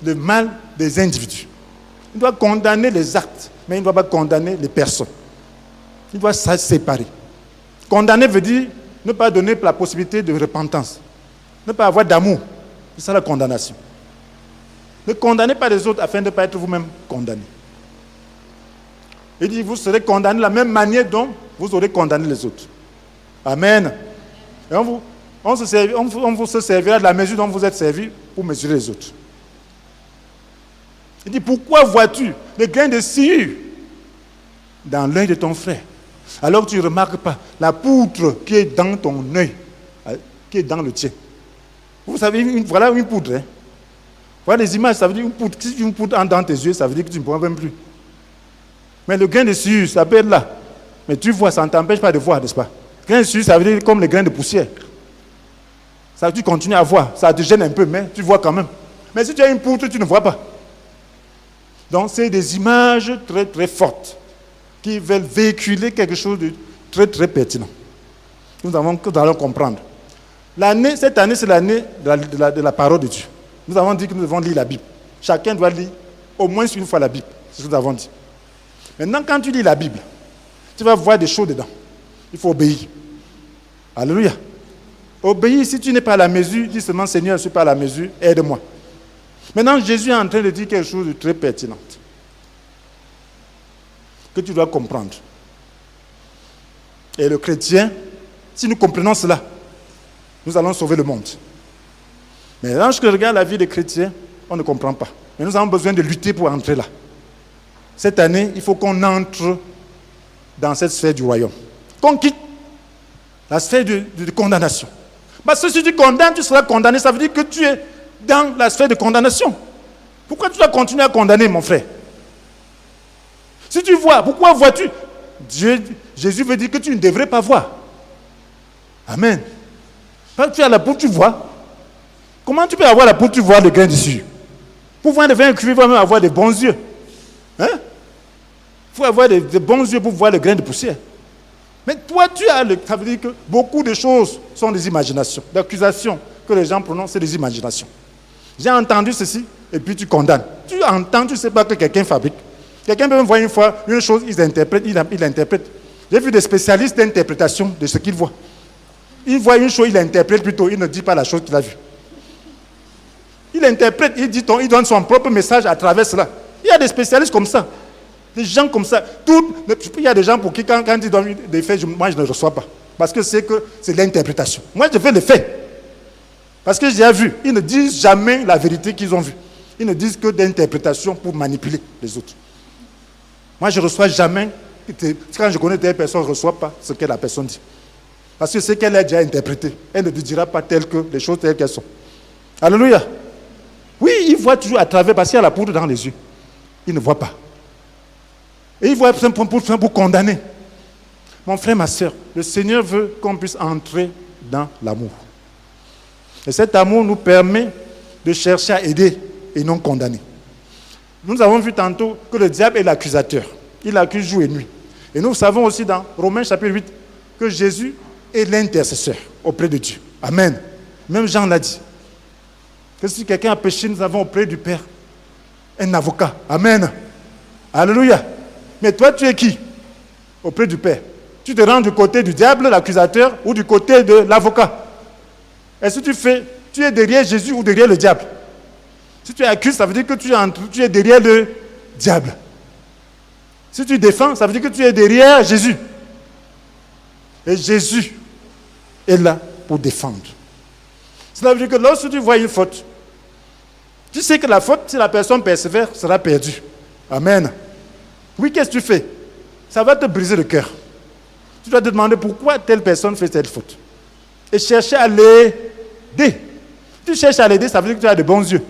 le mal des individus. Il doit condamner les actes, mais il ne doit pas condamner les personnes. Il doit se séparer. Condamner veut dire ne pas donner la possibilité de repentance. Ne pas avoir d'amour. C'est ça la condamnation. Ne condamnez pas les autres afin de ne pas être vous-même condamné. Il dit, vous serez condamné de la même manière dont vous aurez condamné les autres. Amen. Et on vous se servira de la mesure dont vous êtes servi pour mesurer les autres. Il dit, pourquoi vois-tu le grain de sciure dans l'œil de ton frère, alors que tu ne remarques pas la poutre qui est dans ton œil, qui est dans le tien? Vous savez, voilà une poudre. Hein? Voilà les images, ça veut dire une poudre. Si une poudre entre dans tes yeux, ça veut dire que tu ne pourras même plus. Mais le grain de sueur, ça peut être là. Mais tu vois, ça ne t'empêche pas de voir, n'est-ce pas? Le grain de sueur, ça veut dire comme les grains de poussière. Ça, tu continues à voir. Ça te gêne un peu, mais tu vois quand même. Mais si tu as une poutre, tu ne vois pas. Donc, c'est des images très, très fortes qui veulent véhiculer quelque chose de très, très pertinent. Nous allons comprendre. Cette année, c'est l'année de la parole de Dieu. Nous avons dit que nous devons lire la Bible. Chacun doit lire au moins une fois la Bible. C'est ce que nous avons dit. Maintenant, quand tu lis la Bible, tu vas voir des choses dedans. Il faut obéir. Alléluia. Obéir, si tu n'es pas à la mesure, dis seulement, Seigneur, je ne suis pas à la mesure, aide-moi. Maintenant, Jésus est en train de dire quelque chose de très pertinent que tu dois comprendre. Et le chrétien, si nous comprenons cela, nous allons sauver le monde. Mais lorsque je regarde la vie des chrétiens, on ne comprend pas. Mais nous avons besoin de lutter pour entrer là. Cette année, il faut qu'on entre dans cette sphère du royaume. Qu'on quitte la sphère de condamnation. Parce que si tu condamnes, tu seras condamné. Ça veut dire que tu es dans la sphère de condamnation. Pourquoi tu dois continuer à condamner, mon frère? Si tu vois, pourquoi vois-tu? Jésus veut dire que tu ne devrais pas voir. Amen. Quand tu as la peau, tu vois. Comment tu peux avoir la peau, tu vois le grain de sucre? Pour voir le vin cuit, il faut même avoir des bons yeux. Hein? Il faut avoir des bons yeux pour voir le grain de poussière. Mais toi, ça veut dire que beaucoup de choses sont des imaginations. L'accusations que les gens prononcent, c'est des imaginations. J'ai entendu ceci, et puis tu condamnes. Tu entends, tu ne sais pas que quelqu'un fabrique. Quelqu'un peut me voir une fois une chose, il interprète. J'ai vu des spécialistes d'interprétation de ce qu'ils voient. Il voit une chose, il interprète plutôt, il ne dit pas la chose qu'il a vue. Il interprète, il donne son propre message à travers cela. Il y a des spécialistes comme ça. Des gens comme ça. Il y a des gens pour qui, quand ils donnent des faits, moi je ne reçois pas. Parce que c'est l'interprétation. Moi je fais les faits. Parce que j'ai vu, ils ne disent jamais la vérité qu'ils ont vue. Ils ne disent que des interprétations pour manipuler les autres. Moi je ne reçois jamais, quand je connais telle personne, je ne reçois pas ce que la personne dit. Parce que c'est qu'elle a déjà interprété. Elle ne dira pas les choses telles qu'elles sont. Alléluia. Oui, il voit toujours à travers, parce qu'il y a la poudre dans les yeux. Il ne voit pas. Et il voit pour condamner. Mon frère, ma soeur, le Seigneur veut qu'on puisse entrer dans l'amour. Et cet amour nous permet de chercher à aider et non condamner. Nous avons vu tantôt que le diable est l'accusateur. Il accuse jour et nuit. Et nous savons aussi dans Romains chapitre 8 que Jésus est l'intercesseur auprès de Dieu. Amen. Même Jean l'a dit. Que si quelqu'un a péché, nous avons auprès du Père un avocat. Amen. Alléluia. Mais toi, tu es qui? Auprès du Père. Tu te rends du côté du diable, l'accusateur, ou du côté de l'avocat? Est-ce que tu es derrière Jésus ou derrière le diable? Si tu accuses, ça veut dire que tu es derrière le diable. Si tu défends, ça veut dire que tu es derrière Jésus. Et Jésus est là pour défendre. Cela veut dire que lorsque tu vois une faute, tu sais que la faute, si la personne persévère, sera perdue. Amen. Oui, qu'est-ce que tu fais? Ça va te briser le cœur. Tu dois te demander pourquoi telle personne fait telle faute. Et chercher à l'aider. Tu cherches à l'aider, ça veut dire que tu as de bons yeux.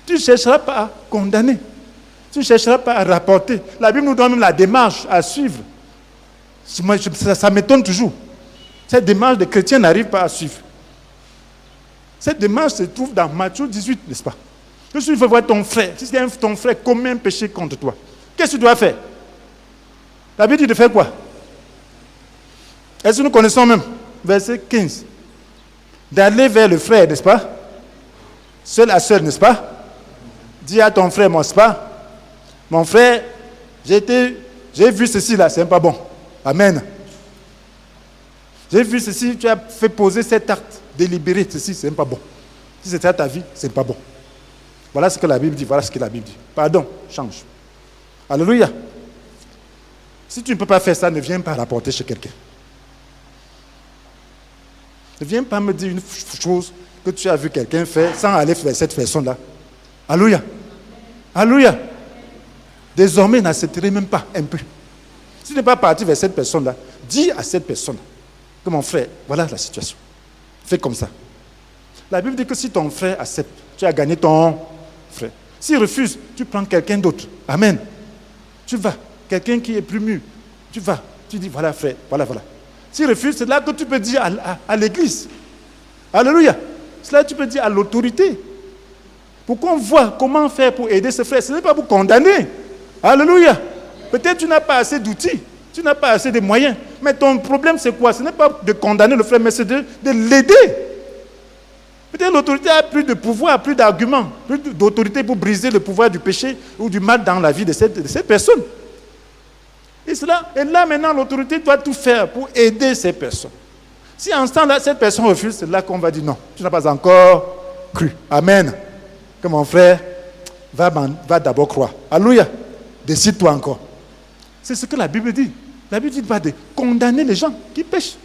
Tu ne chercheras pas à condamner. Tu ne chercheras pas à rapporter. La Bible nous donne même la démarche à suivre. Ça m'étonne toujours. Cette démarche des chrétiens n'arrive pas à suivre. Cette démarche se trouve dans Matthieu 18, n'est-ce pas? Que si tu veux voir ton frère, si ton frère commet un péché contre toi, qu'est-ce que tu dois faire? La Bible dit de faire quoi? Est-ce que nous connaissons même? Verset 15. D'aller vers le frère, n'est-ce pas? Seul à seul, n'est-ce pas? Dis à ton frère, n'est-ce pas? Mon frère, j'ai vu ceci là, c'est pas bon. Amen. J'ai vu ceci, tu as fait poser cet acte délibéré, ceci, c'est pas bon. Si c'était ta vie, c'est pas bon. Voilà ce que la Bible dit, voilà ce que la Bible dit. Pardon, change. Alléluia. Si tu ne peux pas faire ça, ne viens pas rapporter chez quelqu'un. Ne viens pas me dire une chose que tu as vu quelqu'un faire sans aller vers cette personne-là. Alléluia. Alléluia. Désormais, n'accepterai même pas un peu. Si tu n'es pas parti vers cette personne-là, dis à cette personne que mon frère, voilà la situation. Fais comme ça. La Bible dit que si ton frère accepte, tu as gagné ton frère. S'il refuse, tu prends quelqu'un d'autre. Amen. Tu vas. Quelqu'un qui est plus mûr. Tu vas. Tu dis, voilà frère, voilà. S'il refuse, c'est là que tu peux dire à l'église. Alléluia. C'est là que tu peux dire à l'autorité. Pour qu'on voit comment faire pour aider ce frère. Ce n'est pas pour condamner. Alléluia. Peut-être tu n'as pas assez d'outils. Tu n'as pas assez de moyens. Mais ton problème, c'est quoi? Ce n'est pas de condamner le frère, mais c'est de l'aider. Peut-être l'autorité a plus de pouvoir, plus d'arguments, plus d'autorité pour briser le pouvoir du péché ou du mal dans la vie de cette personne. Et là, maintenant, l'autorité doit tout faire pour aider ces personnes. Si en ce temps-là, cette personne refuse, c'est là qu'on va dire non, tu n'as pas encore cru. Amen. Que mon frère va d'abord croire. Alléluia. Décide-toi encore. C'est ce que la Bible dit. La Bible dit pas de condamner les gens qui pêchent.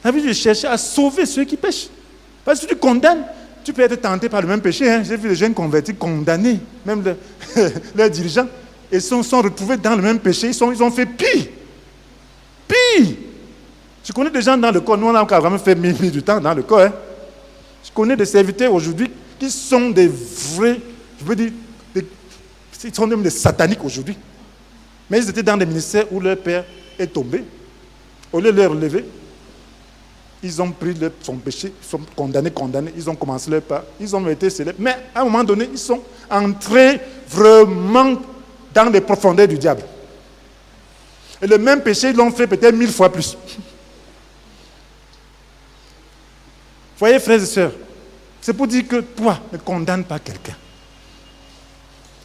La Bible dit de chercher à sauver ceux qui pêchent. Parce que si tu condamnes, tu peux être tenté par le même péché. Hein. J'ai vu des jeunes convertis condamnés, même leurs dirigeants, et sont retrouvés dans le même péché. Ils ont fait pire. Pire. Je connais des gens dans le corps, nous on a vraiment fait mille du temps dans le corps. Hein. Je connais des serviteurs aujourd'hui qui sont des vrais, je veux dire, ils sont même des sataniques aujourd'hui. Mais ils étaient dans des ministères où leur père est tombé. Au lieu de les relever, ils ont pris son péché, ils sont condamnés, ils ont commencé leur pas, ils ont été célèbres. Mais à un moment donné, ils sont entrés vraiment dans les profondeurs du diable. Et le même péché, ils l'ont fait peut-être 1000 fois plus. Voyez, frères et sœurs, c'est pour dire que toi, ne condamne pas quelqu'un.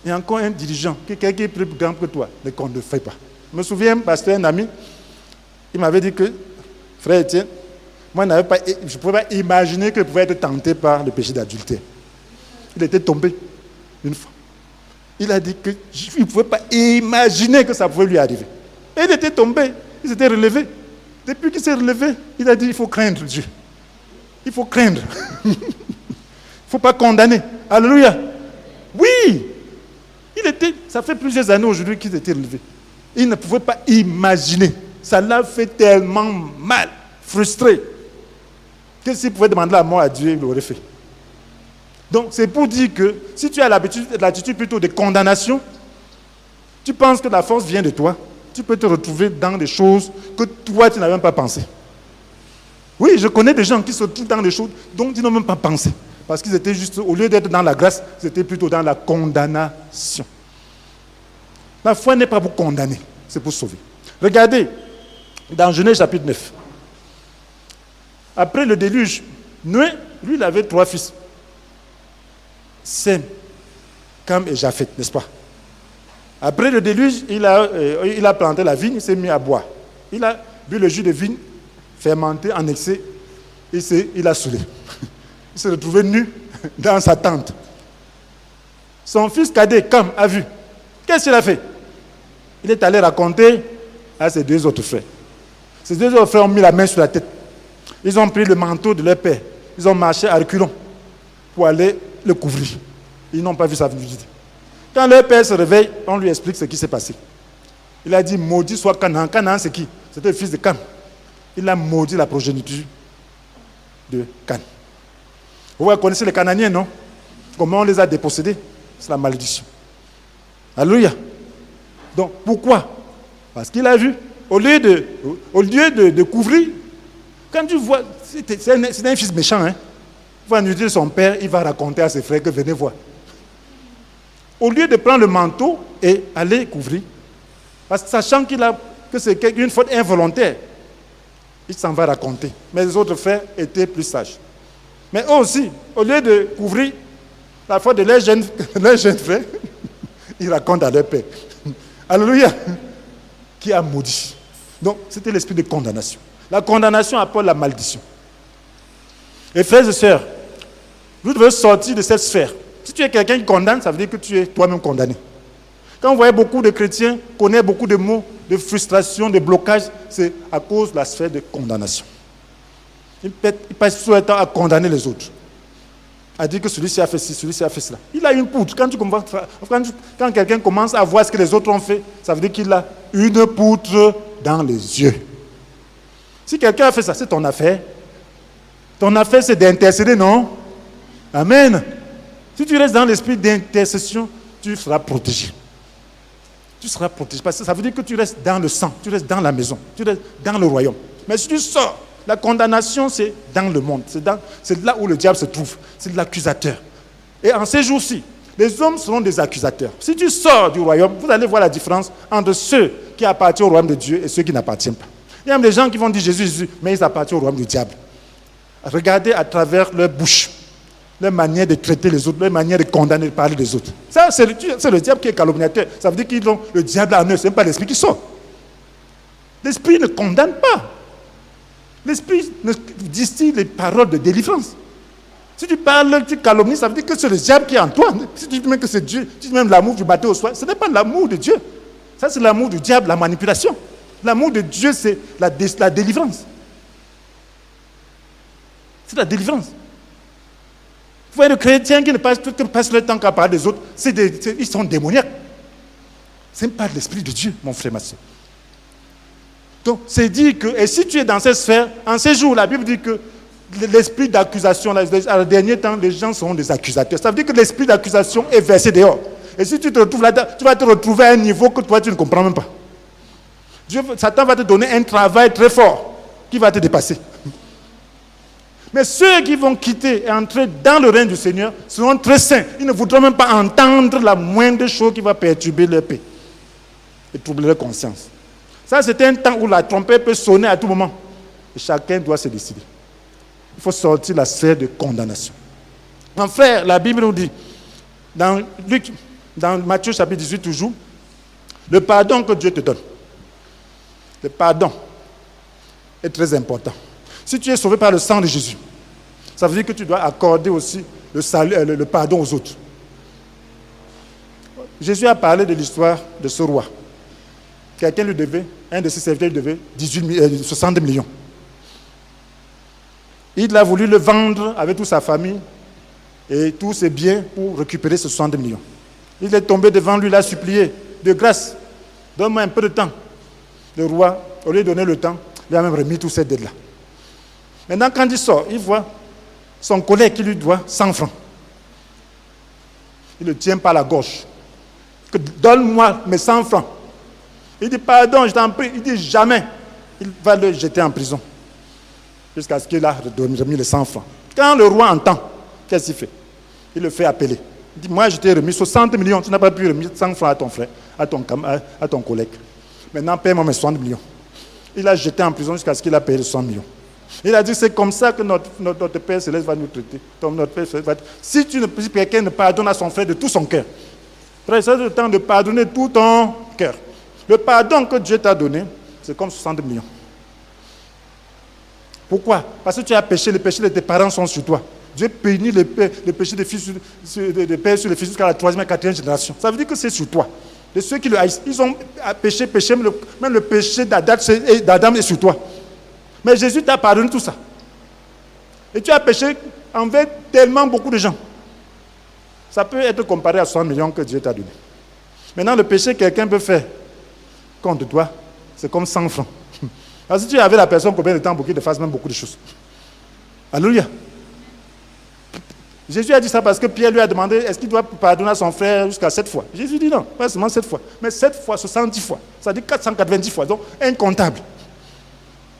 Il y a encore un dirigeant, quelqu'un qui est plus grand que toi, ne le fais pas. Je me souviens, pasteur, un ami, il m'avait dit que, frère Étienne, moi, je ne pouvais pas imaginer qu'il pouvait être tenté par le péché d'adultère. Il était tombé une fois. Il a dit qu'il ne pouvait pas imaginer que ça pouvait lui arriver. Et il était tombé, il s'était relevé. Depuis qu'il s'est relevé, il a dit il faut craindre Dieu. Il faut craindre. Il ne faut pas condamner. Alléluia. Oui. Ça fait plusieurs années aujourd'hui qu'il était relevé. Il ne pouvait pas imaginer. Ça l'a fait tellement mal, frustré, que s'il pouvait demander la mort à Dieu, il l'aurait fait. Donc, c'est pour dire que si tu as l'attitude plutôt de condamnation, tu penses que la force vient de toi, tu peux te retrouver dans des choses que toi, tu n'as même pas pensé. Oui, je connais des gens qui se trouvent dans des choses dont ils n'ont même pas pensé. Parce qu'ils étaient juste, au lieu d'être dans la grâce, ils étaient plutôt dans la condamnation. La foi n'est pas pour condamner, c'est pour sauver. Regardez, dans Genèse chapitre 9. Après le déluge, Noé, lui, il avait 3 fils. Sem, Cam et Japheth, n'est-ce pas? Après le déluge, il a planté la vigne, il s'est mis à boire. Il a bu le jus de vigne fermenté en excès, il a saoulé. Il s'est retrouvé nu dans sa tente. Son fils cadet, Cam, a vu. Qu'est-ce qu'il a fait? Il est allé raconter à ses 2 autres frères. Ses 2 autres frères ont mis la main sur la tête. Ils ont pris le manteau de leur père. Ils ont marché à reculons pour aller le couvrir. Ils n'ont pas vu sa visite. Quand leur père se réveille, on lui explique ce qui s'est passé. Il a dit, maudit soit Canaan. Canaan, c'est qui? C'était le fils de Cam. Il a maudit la progéniture de Can. Vous connaissez les Canaaniens, non? Comment on les a dépossédés? C'est la malédiction. Alléluia. Donc, pourquoi? Parce qu'il a vu, au lieu de couvrir, quand tu vois, c'est un fils méchant, hein? Il va nuire son père, il va raconter à ses frères que venez voir. Au lieu de prendre le manteau et aller couvrir, parce que sachant que c'est une faute involontaire, il s'en va raconter. Mais les autres frères étaient plus sages. Mais eux aussi, au lieu de couvrir la faute de leurs jeunes frères, ils racontent à leur père. Alléluia. Qui a maudit. Donc, c'était l'esprit de condamnation. La condamnation apporte la malédiction. Et frères et sœurs, vous devez sortir de cette sphère. Si tu es quelqu'un qui condamne, ça veut dire que tu es toi-même condamné. Quand vous voyez beaucoup de chrétiens connaissent beaucoup de mots, de frustration, de blocage, c'est à cause de la sphère de condamnation. Ils passent tout le temps à condamner les autres. À dire que celui-ci a fait ci, celui-ci a fait cela. Il a une poutre. Quand quelqu'un commence à voir ce que les autres ont fait, ça veut dire qu'il a une poutre dans les yeux. Si quelqu'un a fait ça, c'est ton affaire. Ton affaire, c'est d'intercéder, non? Amen. Si tu restes dans l'esprit d'intercession, tu seras protégé. Tu seras protégé. Parce que ça veut dire que tu restes dans le sang, tu restes dans la maison, tu restes dans le royaume. Mais si tu sors, la condamnation, c'est dans le monde. C'est là où le diable se trouve. C'est l'accusateur. Et en ces jours-ci, les hommes seront des accusateurs. Si tu sors du royaume, vous allez voir la différence entre ceux qui appartiennent au royaume de Dieu et ceux qui n'appartiennent pas. Il y a des gens qui vont dire Jésus, Jésus, mais ils appartiennent au royaume du diable. Regardez à travers leur bouche, leur manière de traiter les autres, leur manière de condamner, de parler des autres. Ça, c'est le diable qui est calomniateur. Ça veut dire qu'ils ont le diable en eux, ce n'est pas l'esprit qui sort. L'esprit ne condamne pas. L'esprit distille les paroles de délivrance. Si tu parles, tu calomnies, ça veut dire que c'est le diable qui est en toi. Si tu dis même que c'est Dieu, tu dis même l'amour du matin au soir, ce n'est pas l'amour de Dieu. Ça, c'est l'amour du diable, la manipulation. L'amour de Dieu, c'est la délivrance. C'est la délivrance. Vous voyez, les chrétiens qui ne passent leur temps qu'à parler des autres, ils sont démoniaques. Ce n'est pas de l'Esprit de Dieu, mon frère, ma soeur. Donc, c'est dit que, et si tu es dans cette sphère, en ces jours, la Bible dit que l'esprit d'accusation, à le dernier temps, les gens seront des accusateurs. Ça veut dire que l'esprit d'accusation est versé dehors. Et si tu te retrouves là, tu vas te retrouver à un niveau que toi, tu ne comprends même pas. Satan va te donner un travail très fort qui va te dépasser. Mais ceux qui vont quitter et entrer dans le règne du Seigneur seront très saints. Ils ne voudront même pas entendre la moindre chose qui va perturber leur paix et troubler leur conscience. Ça, c'est un temps où la trompette peut sonner à tout moment. Et chacun doit se décider. Il faut sortir la sphère de condamnation. Mon frère, la Bible nous dit, dans Matthieu chapitre 18 toujours, le pardon que Dieu te donne. Le pardon est très important. Si tu es sauvé par le sang de Jésus, ça veut dire que tu dois accorder aussi le pardon aux autres. Jésus a parlé de l'histoire de ce roi. Quelqu'un lui devait, un de ses serviteurs lui devait 60 millions. Il a voulu le vendre avec toute sa famille et tous ses biens pour récupérer ces 60 millions. Il est tombé devant lui, il a supplié de grâce, donne-moi un peu de temps. Le roi, au lieu de donner le temps, il a même remis toute cette dette-là. Maintenant, quand il sort, il voit son collègue qui lui doit 100 francs. Il le tient par la gorge. Donne-moi mes 100 francs. Il dit, pardon, je t'en prie. Il dit, jamais. Il va le jeter en prison. Jusqu'à ce qu'il a remis les 100 francs. Quand le roi entend, qu'est-ce qu'il fait? Il le fait appeler. Il dit, moi, je t'ai remis 60 millions. Tu n'as pas pu remettre 100 francs à ton frère, à ton collègue. Maintenant, paie-moi mes 60 millions. Il a jeté en prison jusqu'à ce qu'il a payé les 100 millions. Il a dit, c'est comme ça que notre Père Céleste va nous traiter. Notre Père Céleste va... Si quelqu'un ne pardonne à son frère de tout son cœur, c'est le temps de pardonner tout ton cœur. Le pardon que Dieu t'a donné, c'est comme 60 millions. Pourquoi? Parce que tu as péché, les péchés de tes parents sont sur toi. Dieu punit les péchés des pères sur les fils jusqu'à la 3e et 4e génération. Ça veut dire que c'est sur toi. De ceux qui le haïssent, ils ont péché, même le péché d'Adam est sur toi. Mais Jésus t'a pardonné tout ça. Et tu as péché envers tellement beaucoup de gens. Ça peut être comparé à 60 millions que Dieu t'a donné. Maintenant, le péché que quelqu'un peut faire contre toi, c'est comme 100 francs. Alors, si tu avais la personne combien de temps pour qu'il te fasse même beaucoup de choses. Alléluia. Jésus a dit ça parce que Pierre lui a demandé est-ce qu'il doit pardonner à son frère jusqu'à 7 fois. Jésus dit non, pas seulement 7 fois, mais 7 fois, 70 fois. Ça dit 490 fois, donc incontable.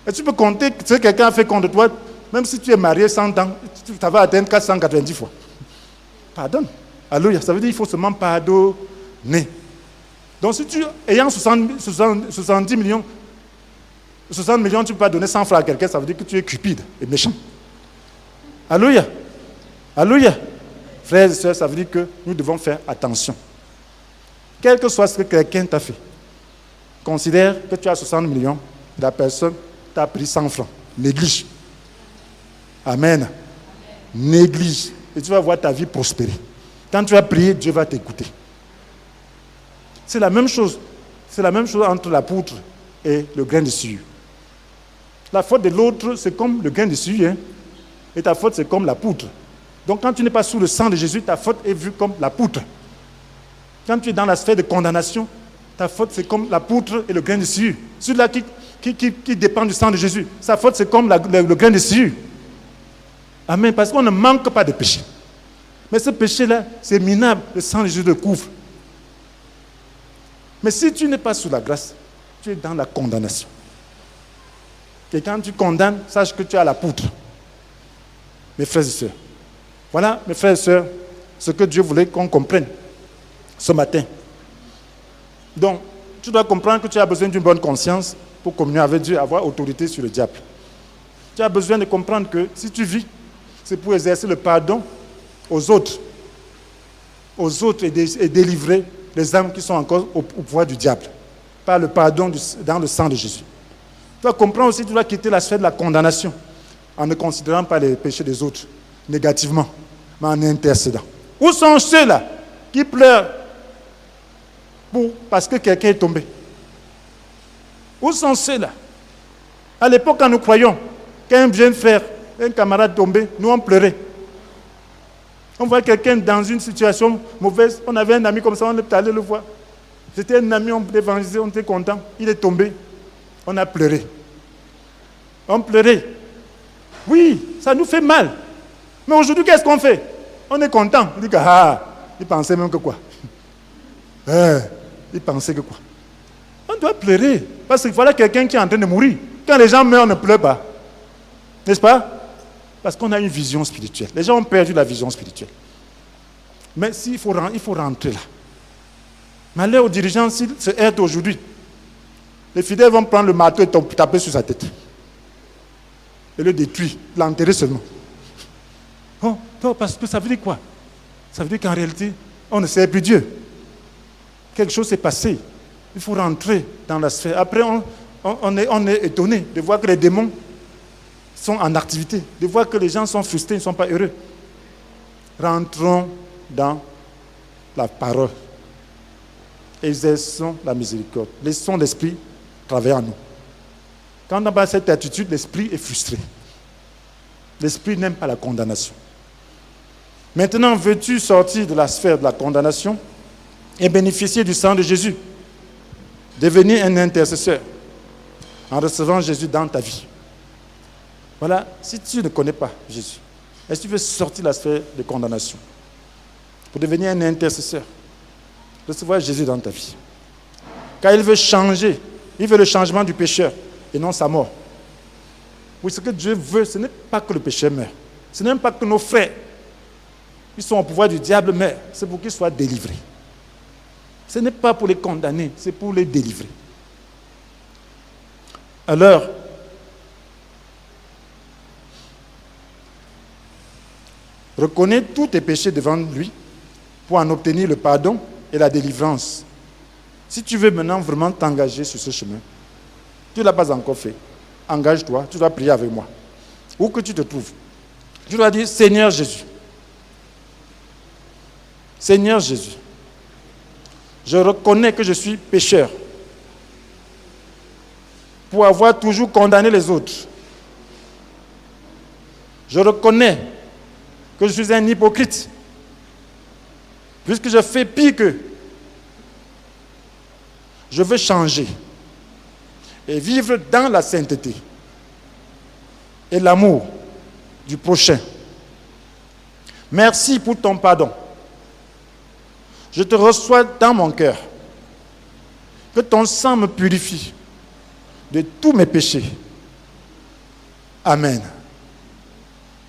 Et tu peux compter ce que quelqu'un a fait contre toi, même si tu es marié 100 ans, tu vas atteindre 490 fois. Pardonne. Alléluia. Ça veut dire qu'il faut seulement pardonner. Donc si tu, ayant 70 millions, 60 millions, tu ne peux pas donner 100 francs à quelqu'un, ça veut dire que tu es cupide et méchant. Alléluia. Alléluia. Frères et sœurs, ça veut dire que nous devons faire attention. Quel que soit ce que quelqu'un t'a fait, considère que tu as 60 millions, la personne t'a pris 100 francs. Néglige. Amen. Néglige. Et tu vas voir ta vie prospérer. Quand tu vas prier, Dieu va t'écouter. C'est la même chose. C'est la même chose entre la poutre et le grain de sciure. La faute de l'autre, c'est comme le grain de sciure. Hein? Et ta faute, c'est comme la poutre. Donc quand tu n'es pas sous le sang de Jésus, ta faute est vue comme la poutre. Quand tu es dans la sphère de condamnation, ta faute, c'est comme la poutre et le grain de sciure. Celui-là qui dépend du sang de Jésus, sa faute, c'est comme le grain de sciure. Amen. Parce qu'on ne manque pas de péché. Mais ce péché-là, c'est minable. Le sang de Jésus le couvre. Mais si tu n'es pas sous la grâce, tu es dans la condamnation. Et quand tu condamnes, sache que tu as la poutre. Mes frères et sœurs. Voilà, mes frères et sœurs, ce que Dieu voulait qu'on comprenne ce matin. Donc, tu dois comprendre que tu as besoin d'une bonne conscience pour communier avec Dieu, avoir autorité sur le diable. Tu as besoin de comprendre que si tu vis, c'est pour exercer le pardon aux autres et délivrer les âmes qui sont encore au pouvoir du diable, par le pardon dans le sang de Jésus. Tu dois comprendre aussi que tu dois quitter la sphère de la condamnation en ne considérant pas les péchés des autres négativement, mais en intercédant. Où sont ceux-là qui pleurent parce que quelqu'un est tombé? Où sont ceux-là? À l'époque, quand nous croyons qu'un jeune frère, un camarade tombé, nous on pleurait. On voit quelqu'un dans une situation mauvaise. On avait un ami comme ça, on est allé le voir. C'était un ami, on était évangélisé, on était content. Il est tombé. On a pleuré. On pleurait. Oui, ça nous fait mal. Mais aujourd'hui, qu'est-ce qu'on fait? On est content. On dit que, il pensait même que quoi? Il pensait que quoi? On doit pleurer. Parce que voilà quelqu'un qui est en train de mourir. Quand les gens meurent, on ne pleure pas. N'est-ce pas? Parce qu'on a une vision spirituelle. Les gens ont perdu la vision spirituelle. Mais il faut rentrer là. Malheur aux dirigeants s'ils se heurtent aujourd'hui. Les fidèles vont prendre le marteau et taper sur sa tête. Et le détruire, l'enterrer seulement. Oh, parce que ça veut dire quoi? Ça veut dire qu'en réalité, on ne sert plus Dieu. Quelque chose s'est passé. Il faut rentrer dans la sphère. Après, on est étonné de voir que les démons sont en activité, de voir que les gens sont frustrés, ils ne sont pas heureux. Rentrons dans la parole. Exerçons la miséricorde. Laissons l'esprit travailler en nous. Quand on n'a pas cette attitude, l'esprit est frustré. L'esprit n'aime pas la condamnation. Maintenant, veux-tu sortir de la sphère de la condamnation et bénéficier du sang de Jésus? Devenir un intercesseur en recevant Jésus dans ta vie. Voilà, si tu ne connais pas Jésus, est-ce que tu veux sortir de la sphère de condamnation pour devenir un intercesseur? Recevoir Jésus dans ta vie. Car il veut changer, il veut le changement du pécheur et non sa mort. Oui, ce que Dieu veut, ce n'est pas que le pécheur meure. Ce n'est même pas que nos frères, ils sont au pouvoir du diable, meurent. C'est pour qu'ils soient délivrés. Ce n'est pas pour les condamner, c'est pour les délivrer. Alors, reconnais tous tes péchés devant lui pour en obtenir le pardon et la délivrance. Si tu veux maintenant vraiment t'engager sur ce chemin, tu ne l'as pas encore fait. Engage-toi, tu dois prier avec moi. Où que tu te trouves. Tu dois dire, Seigneur Jésus. Seigneur Jésus, je reconnais que je suis pécheur pour avoir toujours condamné les autres. Je reconnais que je suis un hypocrite puisque je fais pire qu'eux. Je veux changer et vivre dans la sainteté et l'amour du prochain. Merci pour ton pardon. Je te reçois dans mon cœur. Que ton sang me purifie de tous mes péchés. Amen.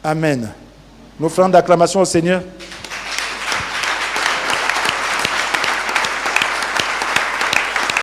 Amen. Nous offrons d'acclamation au Seigneur.